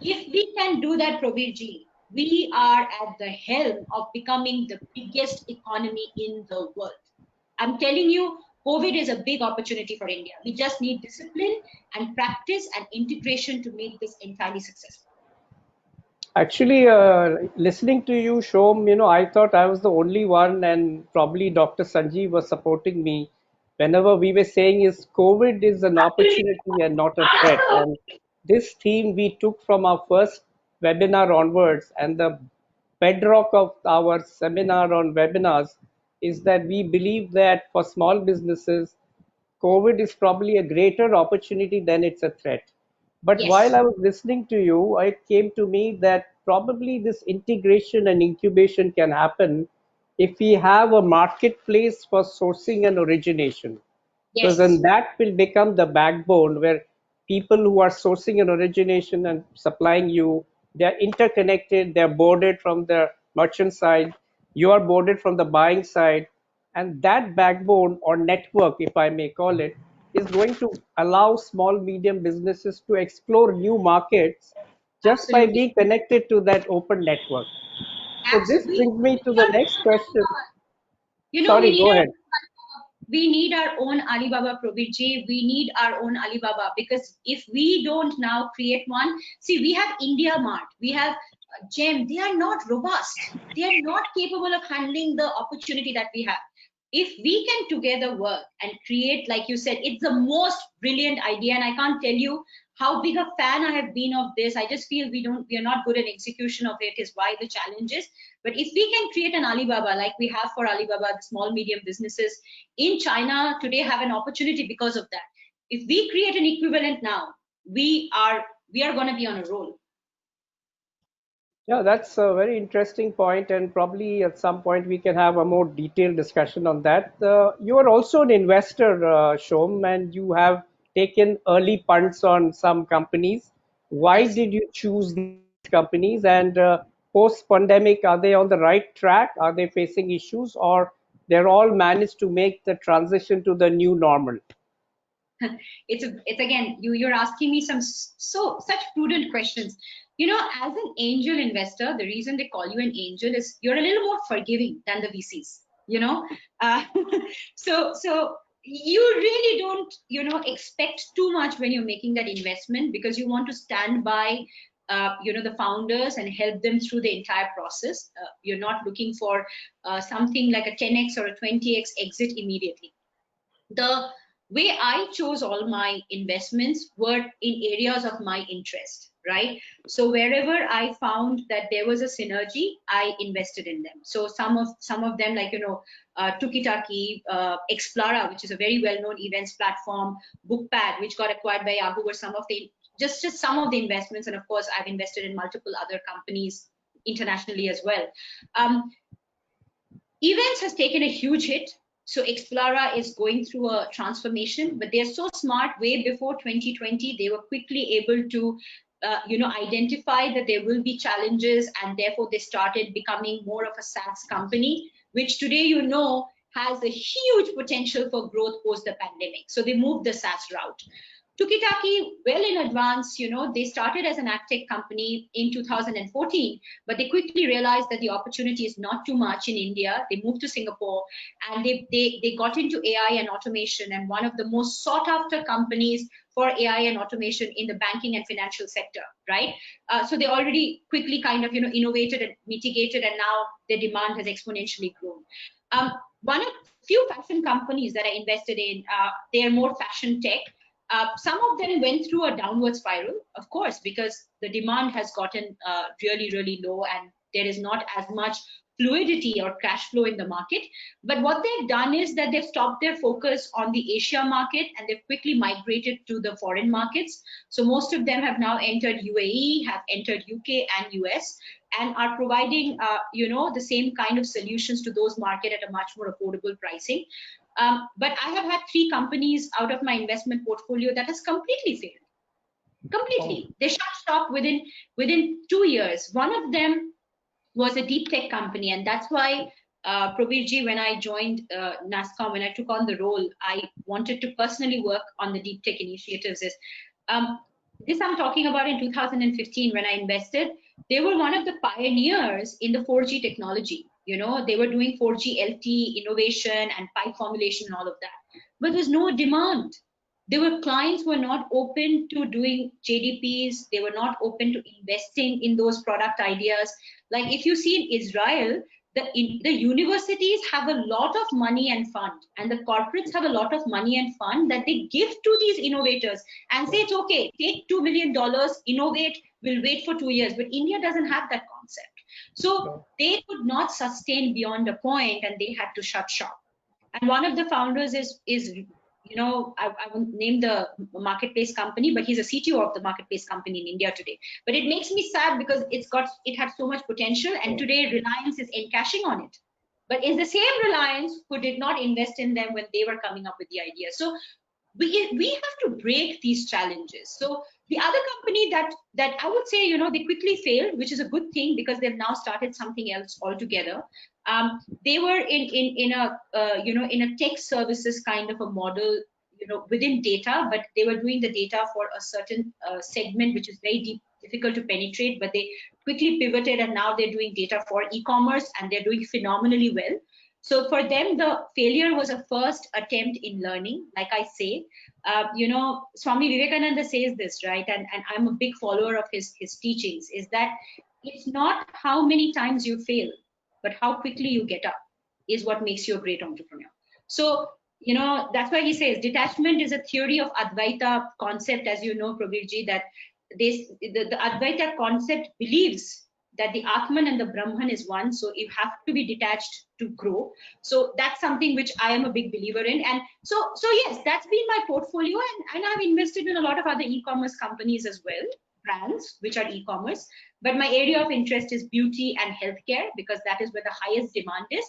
If we can do that, Probir ji, we are at the helm of becoming the biggest economy in the world. I'm telling you, COVID is a big opportunity for India. We just need discipline and practice and integration to make this entirely successful. Actually, listening to you, Shom, I thought I was the only one, and probably Dr. Sanjeev was supporting me whenever we were saying is COVID is an opportunity and not a threat. And this theme we took from our first webinar onwards, and the bedrock of our seminar on webinars is that we believe that for small businesses, COVID is probably a greater opportunity than it's a threat. But Yes. while I was listening to you, it came to me that probably this integration and incubation can happen if we have a marketplace for sourcing and origination. Yes. Because then that will become the backbone where people who are sourcing and origination and supplying you, they're interconnected, they're boarded from the merchant side, you are boarded from the buying side, and that backbone or network, if I may call it, is going to allow small medium businesses to explore new markets just by Absolutely. being connected to that open network. So this brings me to the next question. Sorry, go ahead. We need our own Alibaba, Probir ji. We need our own Alibaba, because if we don't now create one, see, we have India Mart, we have GEM. They are not robust. They are not capable of handling the opportunity that we have. If we can together work and create, like you said, it's the most brilliant idea, and I can't tell you how big a fan I have been of this. I just feel we are not good at execution of it, is why the challenge is. But if we can create an Alibaba like we have for Alibaba, the small medium businesses in China today have an opportunity because of that. If we create an equivalent now, we are going to be on a roll. Yeah, that's a very interesting point, and probably at some point we can have a more detailed discussion on that. You are also an investor, Shom, and you have taken early punts on some companies. Why Yes. did you choose these companies, and post-pandemic, are they on the right track? Are they facing issues, or they're all managed to make the transition to the new normal? It's again, you're asking me such prudent questions. You know, as an angel investor, the reason they call you an angel is you're a little more forgiving than the VCs. You know, uh, so you really don't, you know, expect too much when you're making that investment, because you want to stand by you know, the founders and help them through the entire process. You're not looking for something like a 10x or a 20x exit immediately. The way I chose all my investments were in areas of my interest, right? So wherever I found that there was a synergy, I invested in them. So some of them, like, you know, Tukitaki, Explara, which is a very well-known events platform, Bookpad, which got acquired by Yahoo, were some of the just some of the investments. And of course, I've invested in multiple other companies internationally as well. Events has taken a huge hit. So Explara is going through a transformation, but they're so smart. Way before 2020, they were quickly able to, you know, identify that there will be challenges, and therefore they started becoming more of a SaaS company, which today, you know, has a huge potential for growth post the pandemic. So they moved the SaaS route. Tukitaki, well in advance, you know, they started as an ad tech company in 2014, but they quickly realized that the opportunity is not too much in India. They moved to Singapore, and they got into AI and automation, and one of the most sought after companies for AI and automation in the banking and financial sector, right? So they already quickly kind of, you know, innovated and mitigated, and now their demand has exponentially grown. One of few fashion companies that I invested in, they are more fashion tech. Some of them went through a downward spiral, of course, because the demand has gotten really, really low, and there is not as much fluidity or cash flow in the market. But what they've done is that they've stopped their focus on the Asia market, and they've quickly migrated to the foreign markets. So most of them have now entered UAE, have entered UK and US, and are providing, you know, the same kind of solutions to those markets at a much more affordable pricing. But I have had 3 companies out of my investment portfolio that has completely failed. Completely. They shut shop within 2 years. One of them was a deep tech company, and that's why Prabirji, when I joined NASSCOM, when I took on the role, I wanted to personally work on the deep tech initiatives. This I'm talking about in 2015 when I invested. They were one of the pioneers in the 4G technology. You know, they were doing 4G LTE innovation and pipe formulation and all of that. But there's no demand. There were clients who were not open to doing JDPs. They were not open to investing in those product ideas. Like if you see in Israel, the universities have a lot of money and fund, and the corporates have a lot of money and fund that they give to these innovators and say, it's okay, take $2 million, innovate, we'll wait for 2 years. But India doesn't have that concept. So they could not sustain beyond a point, and they had to shut shop. And one of the founders is you know, I won't name the marketplace company, but he's a CTO of the marketplace company in India today. But it makes me sad because it had so much potential, and today Reliance is encashing on it. But it's the same Reliance who did not invest in them when they were coming up with the idea. So we have to break these challenges. So the other company that I would say, you know, they quickly failed, which is a good thing because they've now started something else altogether. They were in a you know, in a tech services kind of a model, you know, within data, but they were doing the data for a certain segment which is very difficult to penetrate. But they quickly pivoted, and now they're doing data for e-commerce, and they're doing phenomenally well. So for them, the failure was a first attempt in learning. Like I say, you know, Swami Vivekananda says this, right? And I'm a big follower of his teachings, is that it's not how many times you fail, but how quickly you get up is what makes you a great entrepreneur. So, you know, that's why he says detachment is a theory of Advaita concept, as you know, Prabirji, that the Advaita concept believes that the Atman and the Brahman is one, so you have to be detached to grow. So that's something which I am a big believer in. And so yes, that's been my portfolio, and I've invested in a lot of other e-commerce companies as well, brands which are e-commerce. But my area of interest is beauty and healthcare, because that is where the highest demand is.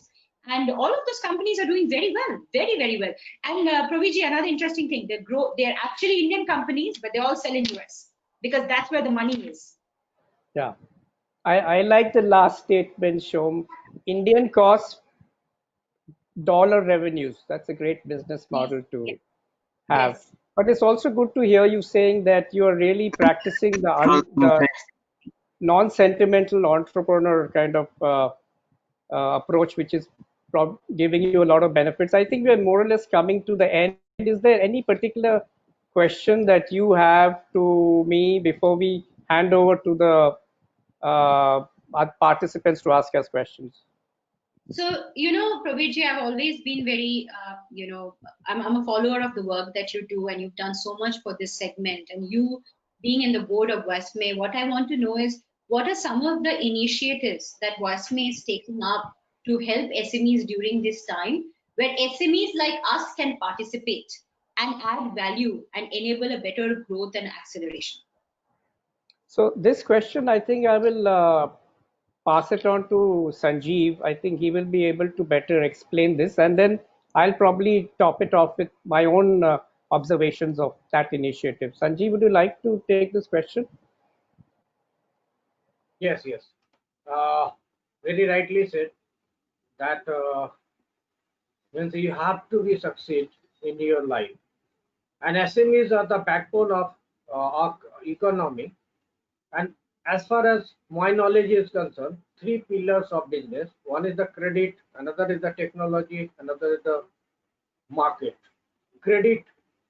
And all of those companies are doing very well, very, very well. And Praviji, another interesting thing, they're actually Indian companies, but they all sell in US because that's where the money is. Yeah. I like the last statement, Shom. Indian cost, dollar revenues. That's a great business Yes, model yes, to have. yes. But it's also good to hear you saying that you are really practicing the non-sentimental entrepreneur kind of approach, which is giving you a lot of benefits. I think we are more or less coming to the end. Is there any particular question that you have to me before we hand over to the our participants to ask us questions? So, Prabir, I've always been very, I'm a follower of the work that you do, and you've done so much for this segment. And you being in the board of WASME, what I want to know is what are some of the initiatives that WASME is taking up to help SMEs during this time, where SMEs like us can participate and add value and enable a better growth and acceleration? So this question, I think I will pass it on to Sanjeev. I think he will be able to better explain this, and then I'll probably top it off with my own observations of that initiative. Sanjeev, would you like to take this question? Yes, yes. Uh, Very rightly said that means you have to be succeed in your life. And SMEs are the backbone of our economy. And as far as my knowledge is concerned, three pillars of business. One is the credit, another is the technology, another is the market. Credit,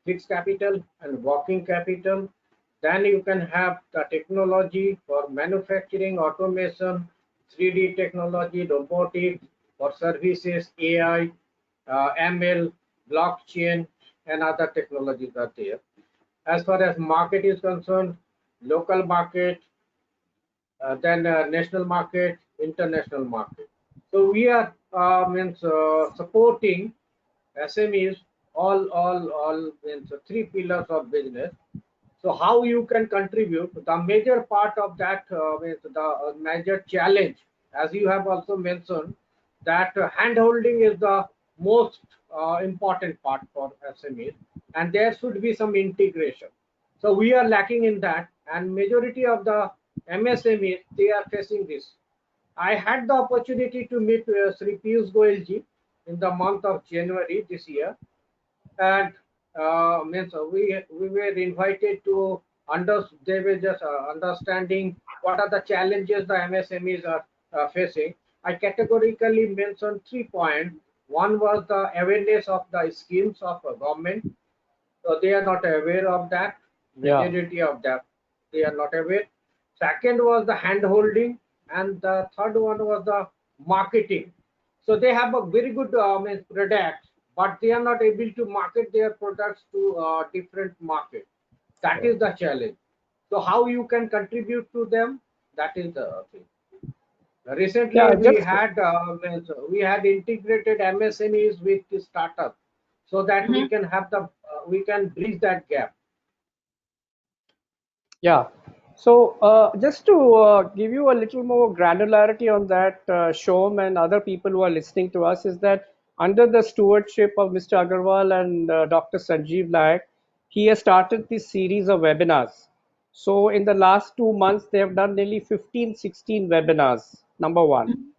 fixed capital, and working capital. Then you can have the technology for manufacturing, automation, 3D technology, robotics, for services, AI, ML, blockchain, and other technologies are there. As far as market is concerned, local market, then national market, international market. So we are means supporting SMEs, all means three pillars of business. So how you can contribute? The major part of that means the major challenge, as you have also mentioned, that hand holding is the most important part for SMEs, and there should be some integration. So we are lacking in that, and majority of the MSMEs they are facing this. I had the opportunity to meet Sri Piyush Goyal ji in the month of January this year, and means we were invited to they were just understanding what are the challenges the MSMEs are facing. I categorically mentioned 3 points. One was the awareness of the schemes of government, so they are not aware of that. Yeah. Majority of that they are not aware. Second was the hand holding, and the third one was the marketing. So they have a very good means product, but they are not able to market their products to different market. That is the challenge. So how you can contribute to them? That is the thing. Yeah, Recently, just we had integrated MSMEs with the startup, so that we Mhm. can have the we can bridge that gap. yeah. So just to give you a little more granularity on that, Shom and other people who are listening to us, is that under the stewardship of Mr. Agarwal and Dr. Sanjeev Nayak, he has started this series of webinars. So in the last 2 months, they have done nearly 15, 16 webinars, number one.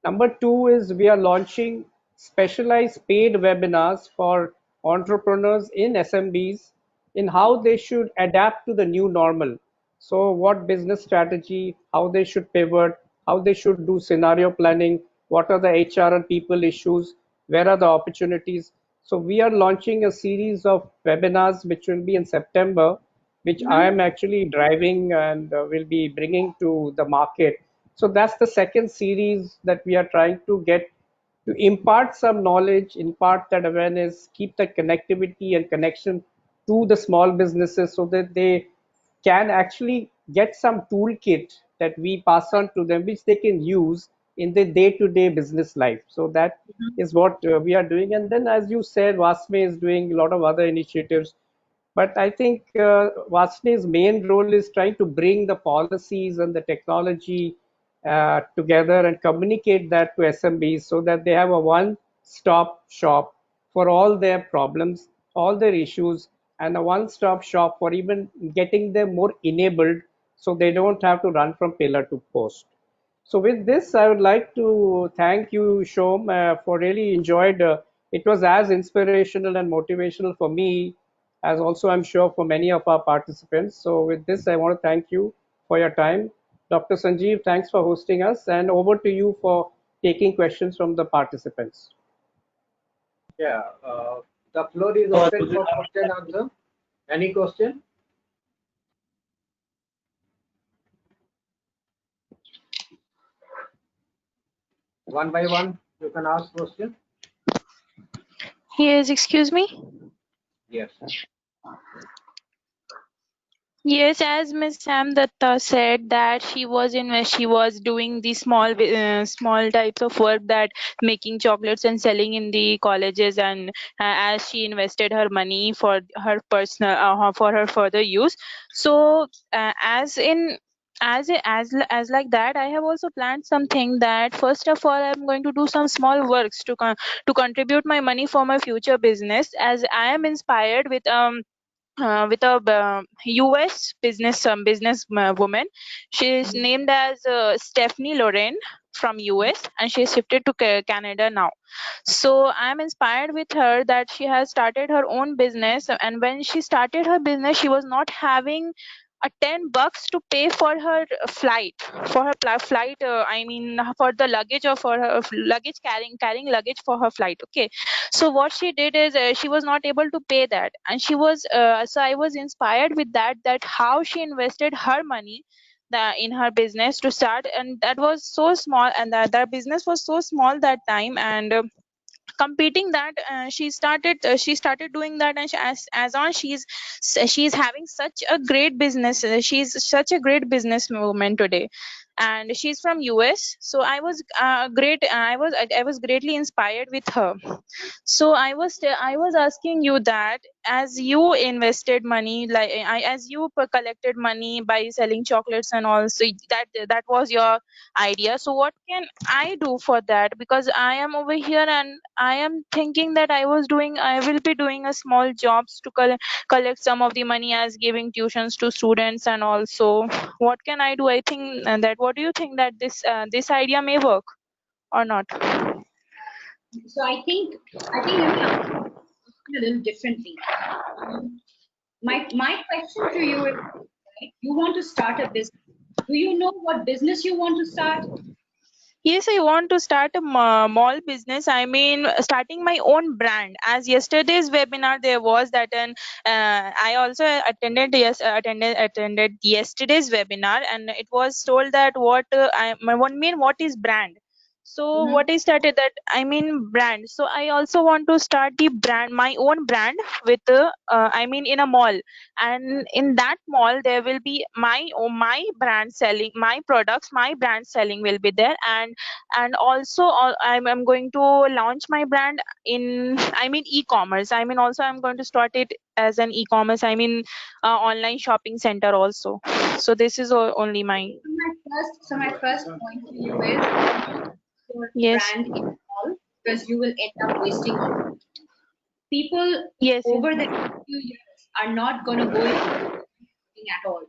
Number two is we are launching specialized paid webinars for entrepreneurs in SMBs in how they should adapt to the new normal. So, what business strategy, how they should pivot, how they should do scenario planning, what are the HR and people issues, where are the opportunities. So, we are launching a series of webinars which will be in September, which I am Mhm. actually driving and will be bringing to the market. So that's the second series that we are trying to get to impart some knowledge, impart that awareness, keep the connectivity and connection to the small businesses so that they can actually get some toolkit that we pass on to them, which they can use in their day-to-day business life. So that is what we are doing. And then, as you said, Vasme is doing a lot of other initiatives, but I think Vasne's main role is trying to bring the policies and the technology together and communicate that to SMBs so that they have a one-stop shop for all their problems, all their issues, and a one-stop shop for even getting them more enabled so they don't have to run from pillar to post. So with this, I would like to thank you, Shom, for really enjoyed. It was as inspirational and motivational for me as also I'm sure for many of our participants. So with this, I want to thank you for your time. Dr. Sanjeev, thanks for hosting us, and over to you for taking questions from the participants. Yeah, the floor is open for question answer. Any question? One by one, you can ask question. Yes, excuse me. Yes. Yes, as Miss Sam Datta said that she was doing the small types of work, that making chocolates and selling in the colleges, and as she invested her money for her personal for her further use. So as like that, I have also planned something, that first of all I'm going to do some small works to contribute my money for my future business, as I am inspired with a US woman. She is named as Stephanie Loren from US, and she is shifted to Canada now. So I'm inspired with her, that she has started her own business, and when she started her business, she was not having a $10 to pay for her flight, flight. I mean, for the luggage, or for her luggage, carrying luggage for her flight. Okay, so what she did is, she was not able to pay that, and so I was inspired with that how she invested her money in her business to start, and that was so small, and that business was so small that time, and competing that, she started doing that, and as on she's having such a great business. She's such a great business woman today, and she's from US. So I was greatly inspired with her. So I was asking you that, as you invested money, as you collected money by selling chocolates and all, so that was your idea. So what can I do for that? Because I am over here, and I am thinking that I will be doing a small jobs to collect some of the money, as giving tuitions to students, and also what can I do? I think that, what do you think, that this idea may work or not? So I think let me ask you a little differently. My question to you is, right, you want to start a business. Do you know what business you want to start? Yes, I want to start a mall business. I mean, starting my own brand. As yesterday's webinar, there was that, and I also attended yesterday's webinar, and it was told that what is brand. So Mm-hmm. what I started, that I mean brand. So I also want to start my own brand with I mean, in a mall, and in that mall there will be my brand selling, my products, my brand selling will be there, and also I'm going to launch my brand in, I mean, e-commerce. I mean, also I'm going to start it as an e-commerce, I mean, online shopping center also. So this is only my. So my first point to you is, your Yes, brand is small, because you will end up wasting all. People yes, over the next few years are not going to go into marketing at all,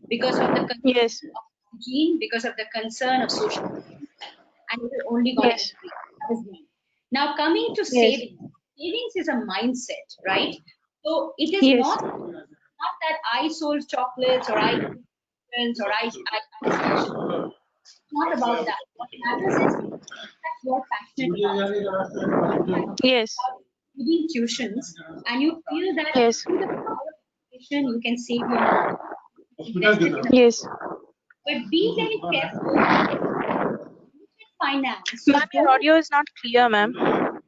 because of the concern yes, of hygiene, because of the concern of social, and it is only going to yes, increase. That is one. Now, coming to yes, savings is a mindset, right? So it is yes, not that I sold chocolates, or I did friends, or I stitched. It's not about that. What matters is that you're passionate about. yes, Giving tuitions, and you feel that yes, through the power of education you can save your money, invest it in a, yes. but be very careful. Finance, you Ma'am, your don't. audio is not clear, ma'am. Can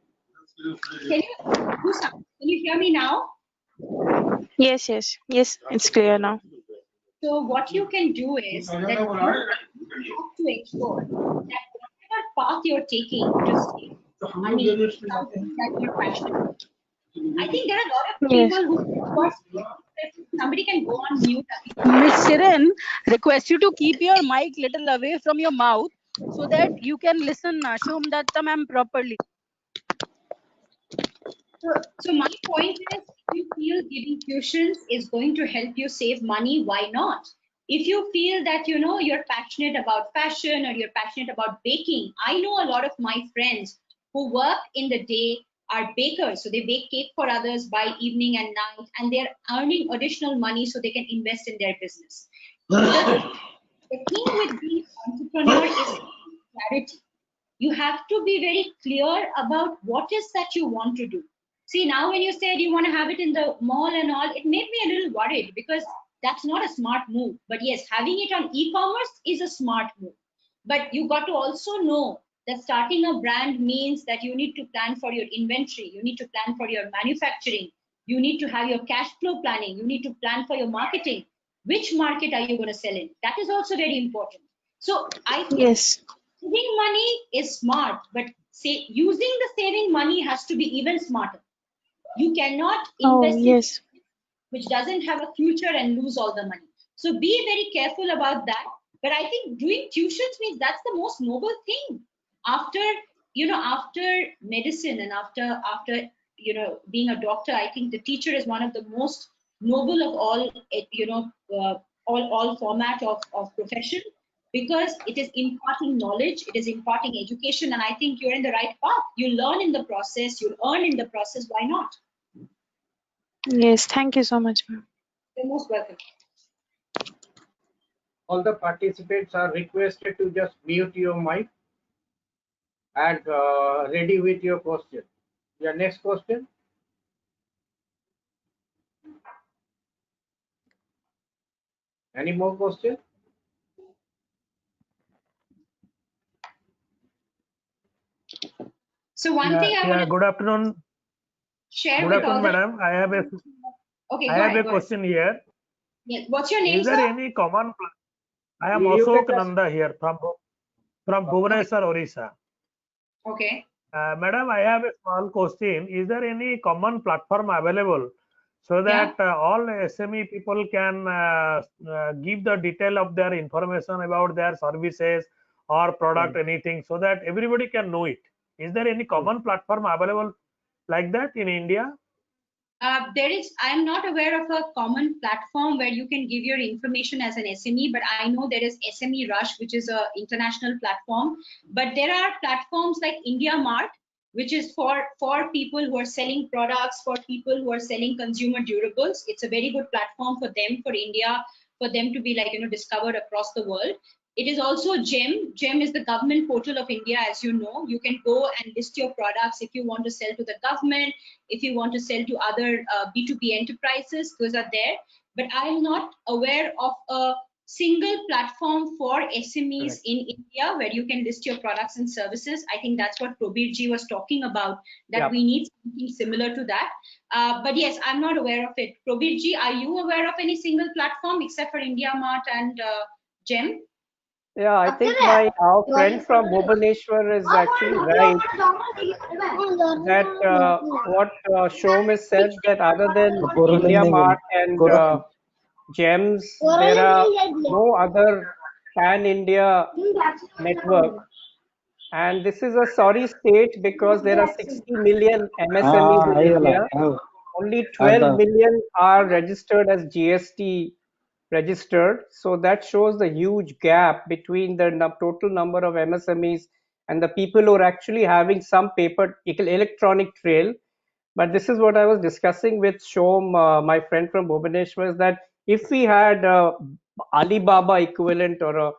you do something? Can you hear me now? Yes, yes, yes, it's clear now. So what you can do is that you have to ensure that whatever path you're taking to save money is something that you're passionate about. I think there are a lot of Yes, people who are speaking. Somebody can go on mute. Miss Shirin, request you to keep your mic little away from your mouth so that you can listen Shom Datta ma'am properly. So my point is, if you feel giving tuitions is going to help you save money, why not? If you feel that, you know, you're passionate about fashion or you're passionate about baking, I know a lot of my friends who work in the day are bakers. So they bake cake for others by evening and night, and they're earning additional money so they can invest in their business. The thing with being entrepreneur is clarity. You have to be very clear about what is that you want to do. See, now when you said you want to have it in the mall and all, it made me a little worried because that's not a smart move. But yes, having it on e-commerce is a smart move. But you got to also know that starting a brand means that you need to plan for your inventory, you need to plan for your manufacturing, you need to have your cash flow planning, you need to plan for your marketing. Which market are you going to sell in? That is also very important. So I think Yes. saving money is smart, but using the saving money has to be even smarter. You cannot Oh, invest in yes. which doesn't have a future and lose all the money. So be very careful about that. But I think doing tuitions means that's the most noble thing. After, you know, after medicine and after you know, being a doctor, I think the teacher is one of the most noble of all, you know, all format of profession, because it is imparting knowledge, it is imparting education, and I think you're in the right path. You learn in the process, you earn in the process. Why not? Yes. Thank you so much, ma'am. You're most welcome. All the participants are requested to just mute your mic and ready with your question. Your next question. Any more questions? So one thing I want to Good afternoon. share Good with all afternoon, the madam. I have a okay, I go have ahead, a go ahead. question here. Yes. What's your name, Is there sir? any common? I am You Ashok can just Nanda here from Bhubaneswar, Orissa. Okay. Madam, I have a small question. Is there any common platform available so Yeah. that all SME people can give the detail of their information about their services or product, anything, so that everybody can know it? Is there any common platform available like that in India? There is, I am not aware of a common platform where you can give your information as an SME, but I know there is SME Rush, which is a international platform. But there are platforms like India Mart, which is for people who are selling products, for people who are selling consumer durables. It's a very good platform for them, for India, for them to be like, you know, discovered across the world. It is also GEM. GEM is the government portal of India, as you know. You can go and list your products if you want to sell to the government, if you want to sell to other B2B enterprises, those are there. But I am not aware of a single platform for SMEs in India where you can list your products and services. I think that's what Probir ji was talking about, that Yeah. we need something similar to that. But yes, I'm not aware of it. Probir ji, are you aware of any single platform except for India Mart and GEM? Yeah, I think our friend from Bhubaneswar is actually right that what Shom has said, that other than India Mart and GEMS, there are no other pan-India network. And this is a sorry state because there are 60 million MSMEs in India. Only 12 million are registered as GST registered. So that shows the huge gap between the total number of MSMEs and the people who are actually having some paper electronic trail. But this is what I was discussing with Shom, my friend from Bhubaneswar, is that if we had Alibaba equivalent or a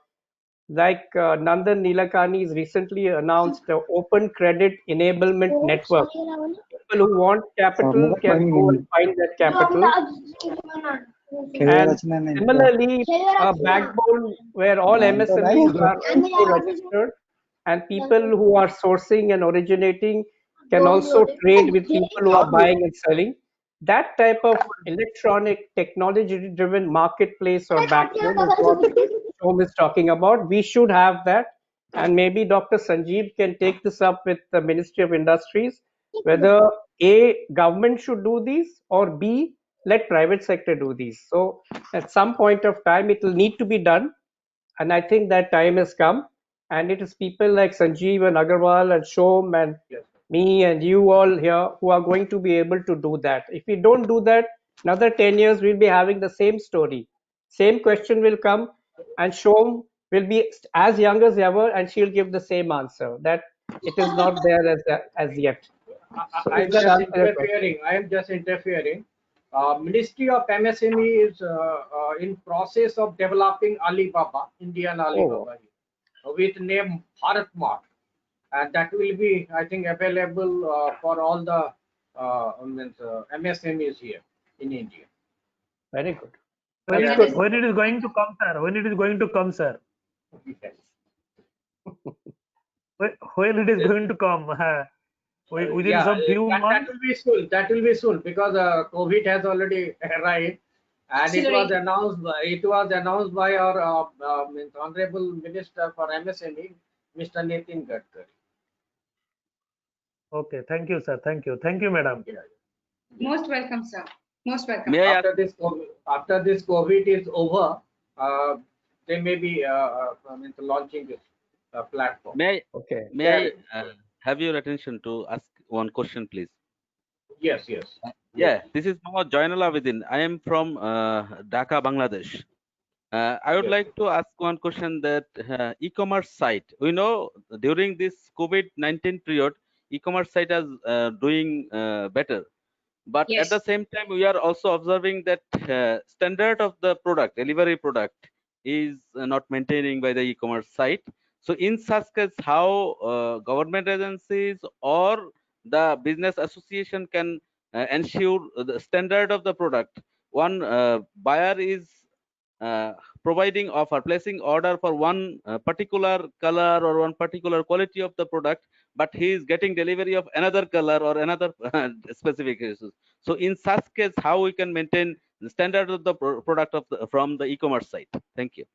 like Nandan Nilekani's recently announced the Open Credit Enablement Network. People who want capital can go and find that capital. And similarly, a backbone where all MSMEs are also registered, and people who are sourcing and originating can also trade with people who are buying and selling. That type of electronic technology driven marketplace or backbone is what Shom is talking about. We should have that, and maybe Dr. Sanjeev can take this up with the Ministry of Industries, whether A, government should do these, or B, let private sector do these. So at some point of time, it will need to be done, and I think that time has come. And it is people like Sanjeev and Agarwal and Shom and me and you all here who are going to be able to do that. If we don't do that, another 10 years we'll be having the same story. Same question will come, and Shom will be as young as ever, and she'll give the same answer that it is not there as yet. So I is am that just answer your question? interfering. I am just interfering. Ministry of MSME is in process of developing Alibaba, Indian Alibaba, with name Bharat Mart, and that will be, I think, available for all the MSMEs here in India. Very good. When That's That it, is good. when it is going to come, sir? When it is going to come, sir? Yes. When it is going to come? Within Yeah, some few that months? will be soon. That will be soon because COVID has already arrived, and it was accelerated. announced. It was announced by our honorable minister for MSME, Mr. Nitin Gadkari. Okay, thank you, sir. Thank you. Thank you, madam. Yeah. Most welcome, sir. Most welcome. May I ask, After this COVID is over, they may be launching this platform. may Okay. may I have your attention to ask one question, please? Yes, yes. Yeah, this is Mohammad Joinul Abidin. I am from Dhaka, Bangladesh. I would Yes. like to ask one question that e-commerce site. We know during this COVID-19 period, e-commerce site is doing better. But at Yes. the same time, we are also observing that standard of the product, delivery product, is not maintaining by the e-commerce site. So in such case, how government agencies or the business association can ensure the standard of the product? One buyer is providing offer, placing order for one particular color or one particular quality of the product, but he is getting delivery of another color or another specifications. So in such case, how we can maintain the standard of the product of from the e-commerce site? Thank you.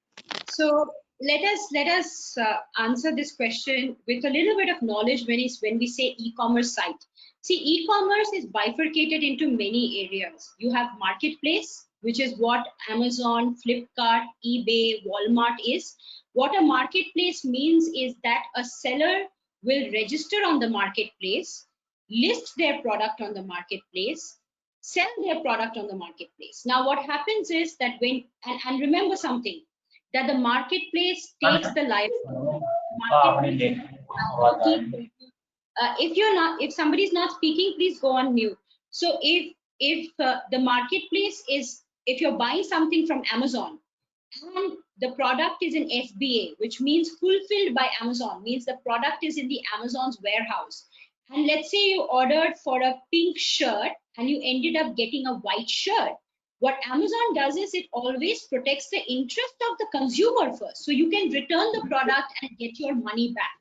So let us answer this question with a little bit of knowledge when we say e-commerce site. See, e-commerce is bifurcated into many areas. You have marketplace, which is what Amazon, Flipkart, eBay, Walmart is. What a marketplace means is that a seller will register on the marketplace, list their product on the marketplace, sell their product on the marketplace. Now, what happens is that and remember something, that the marketplace takes the life. If somebody's not speaking, please go on mute. So if the marketplace is, if you're buying something from Amazon and the product is in FBA, which means fulfilled by Amazon, means the product is in the Amazon's warehouse, and let's say you ordered for a pink shirt and you ended up getting a white shirt, what Amazon does is it always protects the interest of the consumer first, so you can return the product and get your money back.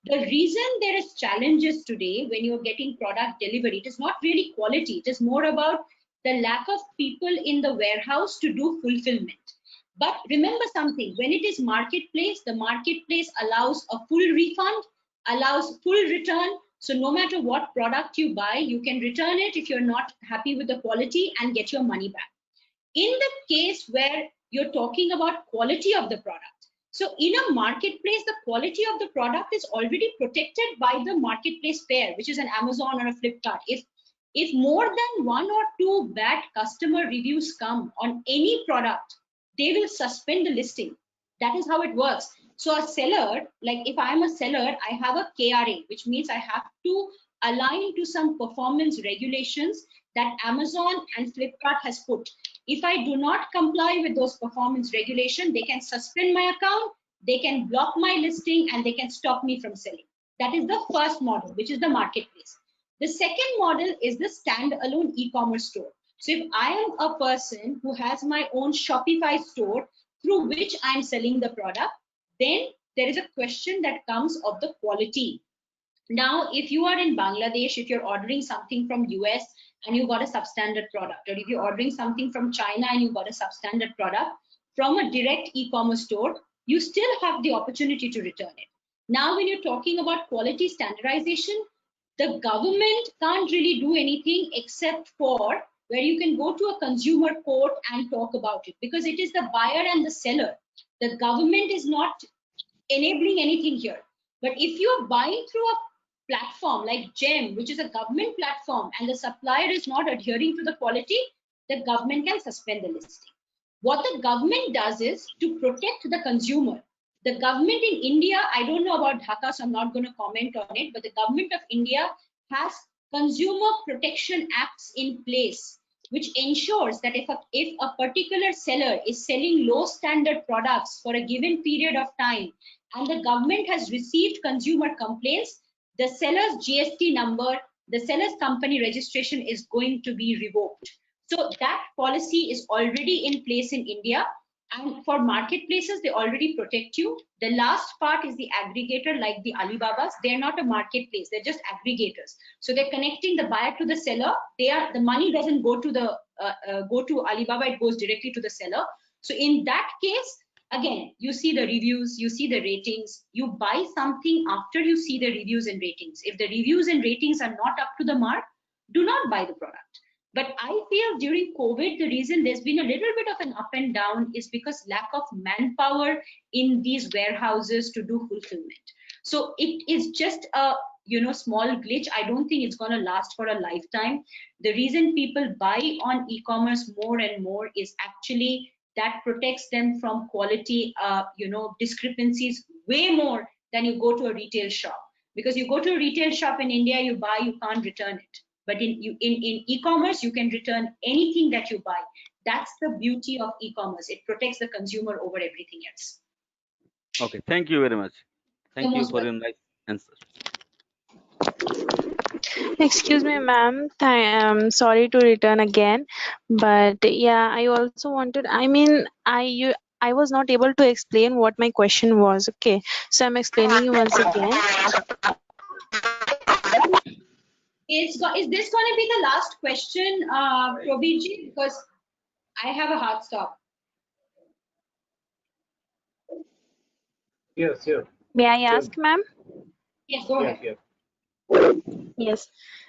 The reason there is challenges today when you're getting product delivery, it is not really quality, it is more about the lack of people in the warehouse to do fulfillment. But remember something, when it is marketplace, the marketplace allows a full refund, allows full return. So no matter what product you buy, you can return it if you're not happy with the quality and get your money back. In the case where you're talking about quality of the product, so in a marketplace, the quality of the product is already protected by the marketplace pair, which is an Amazon or a Flipkart. If more than 1 or 2 bad customer reviews come on any product, they will suspend the listing. That is how it works. So a seller, like if I'm a seller, I have a KRA, which means I have to align to some performance regulations that Amazon and Flipkart has put. If I do not comply with those performance regulations, they can suspend my account, they can block my listing, and they can stop me from selling. That is the first model, which is the marketplace. The second model is the standalone e-commerce store. So if I am a person who has my own Shopify store through which I'm selling the product, then there is a question that comes of the quality. Now, if you are in Bangladesh, if you're ordering something from US and you got a substandard product, or if you're ordering something from China and you got a substandard product from a direct e-commerce store, you still have the opportunity to return it. Now, when you're talking about quality standardization, the government can't really do anything except for where you can go to a consumer court and talk about it, because it is the buyer and the seller. The government is not enabling anything here. But if you're buying through a platform like GEM, which is a government platform, and the supplier is not adhering to the quality, the government can suspend the listing. What the government does is to protect the consumer. The government in India, I don't know about Dhaka, so I'm not going to comment on it, but the government of India has consumer protection acts in place, which ensures that if a particular seller is selling low standard products for a given period of time, and the government has received consumer complaints, the seller's GST number, the seller's company registration is going to be revoked. So that policy is already in place in India. And for marketplaces, they already protect you. The last part is the aggregator, like the Alibabas. They're not a marketplace, they're just aggregators. So they're connecting the buyer to the seller. The money doesn't go to Alibaba, it goes directly to the seller. So in that case, again, you see the reviews, you see the ratings, you buy something after you see the reviews and ratings. If the reviews and ratings are not up to the mark, do not buy the product. But I feel during COVID, the reason there's been a little bit of an up and down is because lack of manpower in these warehouses to do fulfillment. So it is just a small glitch. I don't think it's going to last for a lifetime. The reason people buy on e-commerce more and more is actually that protects them from quality discrepancies way more than you go to a retail shop. Because you go to a retail shop in India, you buy, you can't return it. But in e-commerce, you can return anything that you buy. That's the beauty of e-commerce. It protects the consumer over everything else. Okay, thank you very much. Thank you for your nice answer. Excuse me, ma'am. I'm sorry to return again, but yeah, I also wanted. I mean, I was not able to explain what my question was. Okay, so I'm explaining you once again. Is this going to be the last question, Probiji? Because I have a hard stop. Yes. May I ask, ma'am? Yes, go ahead. Yes.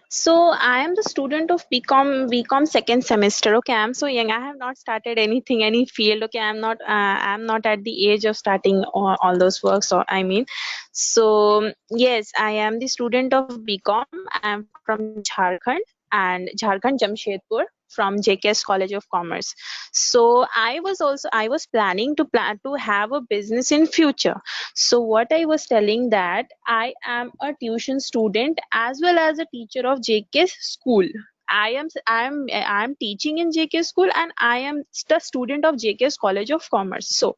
So I am the student of BCom second semester. Okay, I'm so young. I have not started any field. Okay, I'm not at the age of starting all those works. Or I mean, so yes, I am the student of BCom. I'm from Jharkhand and Jharkhand Jamshedpur from JKS College of Commerce. So I was planning to have a business in future. So what I was telling that I am a tuition student as well as a teacher of JK school. I am teaching in JK school and I am the student of JK's College of Commerce. So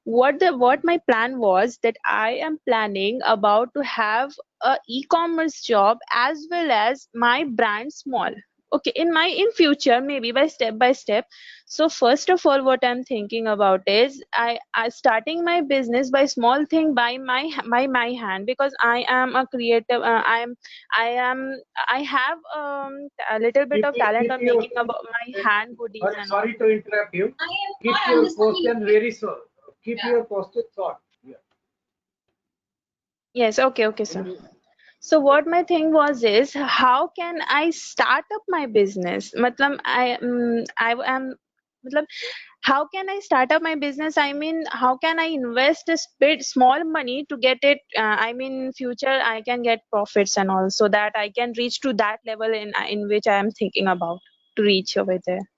what my plan was that I am planning about to have a e-commerce job as well as my brand small. Okay, in future, maybe by step. So first of all, what I'm thinking about is I starting my business by small thing by my hand, because I am a creative. I have a little bit of talent on making about my hand goodies and all. Sorry to interrupt you. I am Keep not your understanding. question very short. Keep Yeah. your question short. Yeah. Yes, okay, sir. So what my thing was is how can I start up my business? Matlab I am matlab, how can I start up my business? I mean, how can I invest a bit small money to get it? I mean, in future I can get profits and all, so that I can reach to that level in which I am thinking about to reach over there.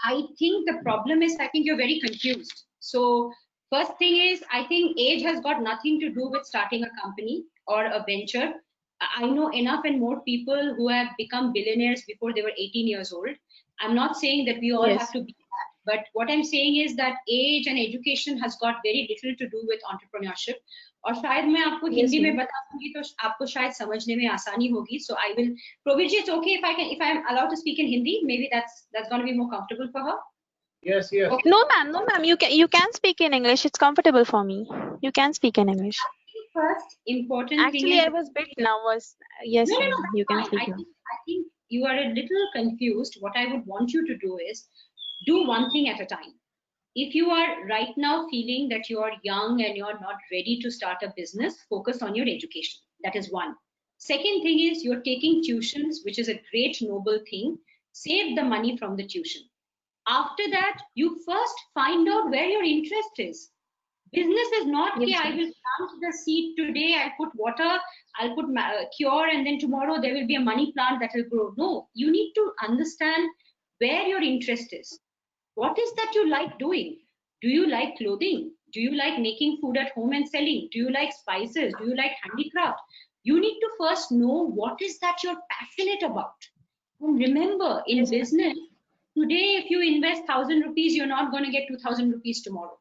I think the problem is, I think you're very confused. So first thing is, I think age has got nothing to do with starting a company or a venture. I know enough and more people who have become billionaires before they were 18 years old. I'm not saying that we all Yes. have to be that, but what I'm saying is that age and education has got very little to do with entrepreneurship. और शायद मैं आपको Yes, Hindi में ma'am. बता दूंगी तो आपको शायद समझने में आसानी होगी. So I will, Probiji, it's okay if I'm allowed to speak in Hindi. Maybe that's going to be more comfortable for her. Yes. Okay. No, ma'am. You can speak in English. It's comfortable for me. You can speak in English. First important Actually, thing is, I was bit nervous. Yes, no, ma'am, you can that's fine. speak now. I think you are a little confused. What I would want you to do is do one thing at a time. If you are right now feeling that you are young and you're not ready to start a business, focus on your education. That is one. Second thing is you're taking tuitions, which is a great noble thing. Save the money from the tuition. After that, you first find out where your interest is. Business is not, Yes, okay, I ma'am. will plant the seed today, I'll put water, I'll put cure, and then tomorrow there will be a money plant that will grow. No, you need to understand where your interest is. What is that you like doing? Do you like clothing? Do you like making food at home and selling? Do you like spices? Do you like handicraft? You need to first know what is that you're passionate about. And remember, in Yes, ma'am. business, today if you invest 1,000 rupees, you're not going to get 2,000 rupees tomorrow.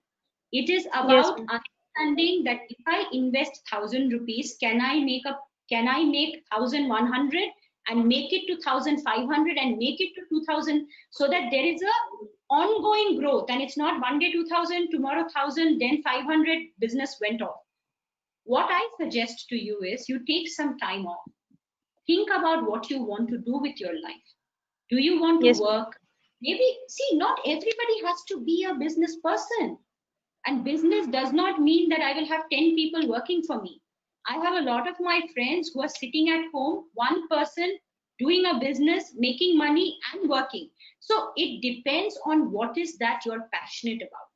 It is Yes, about ma'am. understanding that if I invest 1,000 rupees, can I make 1,100 and make it to 1,500 and make it to 2,000, so that there is a ongoing growth, and it's not one day 2,000, tomorrow 1,000, then 500, business went off. What I suggest to you is you take some time off. Think about what you want to do with your life. Do you want to Yes, ma'am. work? Maybe, see, not everybody has to be a business person. And business does not mean that I will have 10 people working for me. I have a lot of my friends who are sitting at home, one person doing a business, making money and working. So it depends on what is that you're passionate about.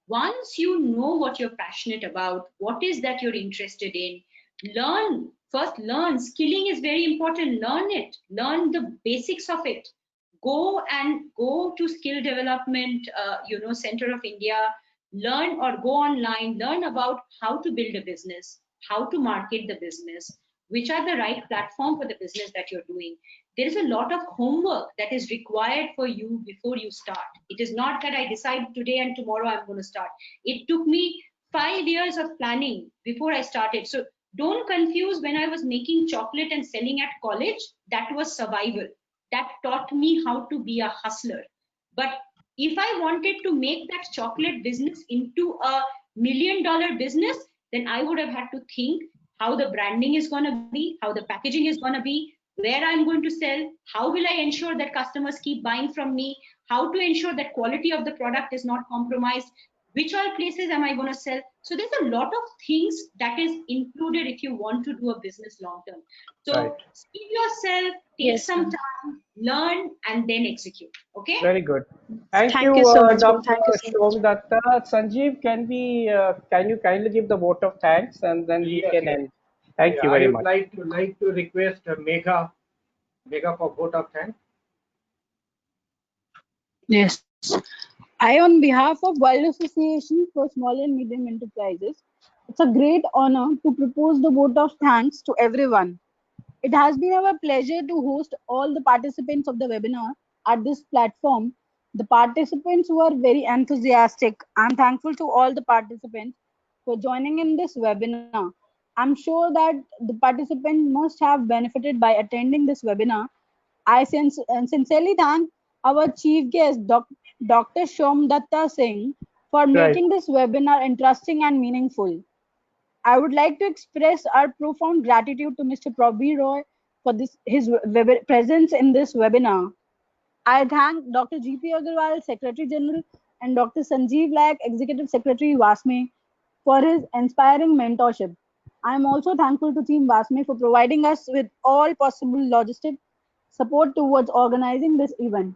Once you know what you're passionate about, what is that you're interested in, learn. First, learn. Skilling is very important. Learn it. Learn the basics of it. Go to skill development, Center of India. Learn or go online. Learn about how to build a business, how to market the business, which are the right platform for the business that you're doing. There is a lot of homework that is required for you before you start. It is not that I decide today and tomorrow I'm going to start. It took me 5 years of planning before I started. So don't confuse, when I was making chocolate and selling at college, that was survival. That taught me how to be a hustler. But if I wanted to make that chocolate business into a $1 million business, then I would have had to think how the branding is going to be, how the packaging is going to be, where I'm going to sell, how will I ensure that customers keep buying from me, how to ensure that quality of the product is not compromised, which all places am I going to sell. So there's a lot of things that is included if you want to do a business long term. So Right. skill yourself, take Yes, some ma'am. time, learn, and then execute. Okay? Very good. Thank Thank you, you so much, ma'am. Dr. Thank you so much. Somdatta. Sanjeev, can you kindly give the vote of thanks and then we Yes, can yes. end. Thank Yeah, you I very would much. like to request Megha for vote of thanks. Yes. I, on behalf of World Association for Small and Medium Enterprises, it's a great honor to propose the vote of thanks to everyone. It has been our pleasure to host all the participants of the webinar at this platform. The participants were very enthusiastic. I'm thankful to all the participants for joining in this webinar. I'm sure that the participants must have benefited by attending this webinar. Sincerely thank our chief guest, Dr. Shom Datta Singh, for Right. making this webinar interesting and meaningful. I would like to express our profound gratitude to Mr. Prabir Roy for his presence in this webinar. I thank Dr. G.P. Agarwal, Secretary General, and Dr. Sanjeev Laik, Executive Secretary WASME, for his inspiring mentorship. I am also thankful to Team WASME for providing us with all possible logistic support towards organizing this event.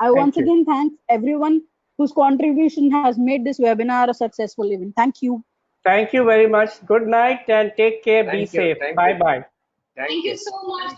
I Thank once you. again thank everyone whose contribution has made this webinar a successful event. Thank you. Thank you very much. Good night and take care. Be Thank you. safe. Thank Bye you. bye. Thank Thank you you. so much.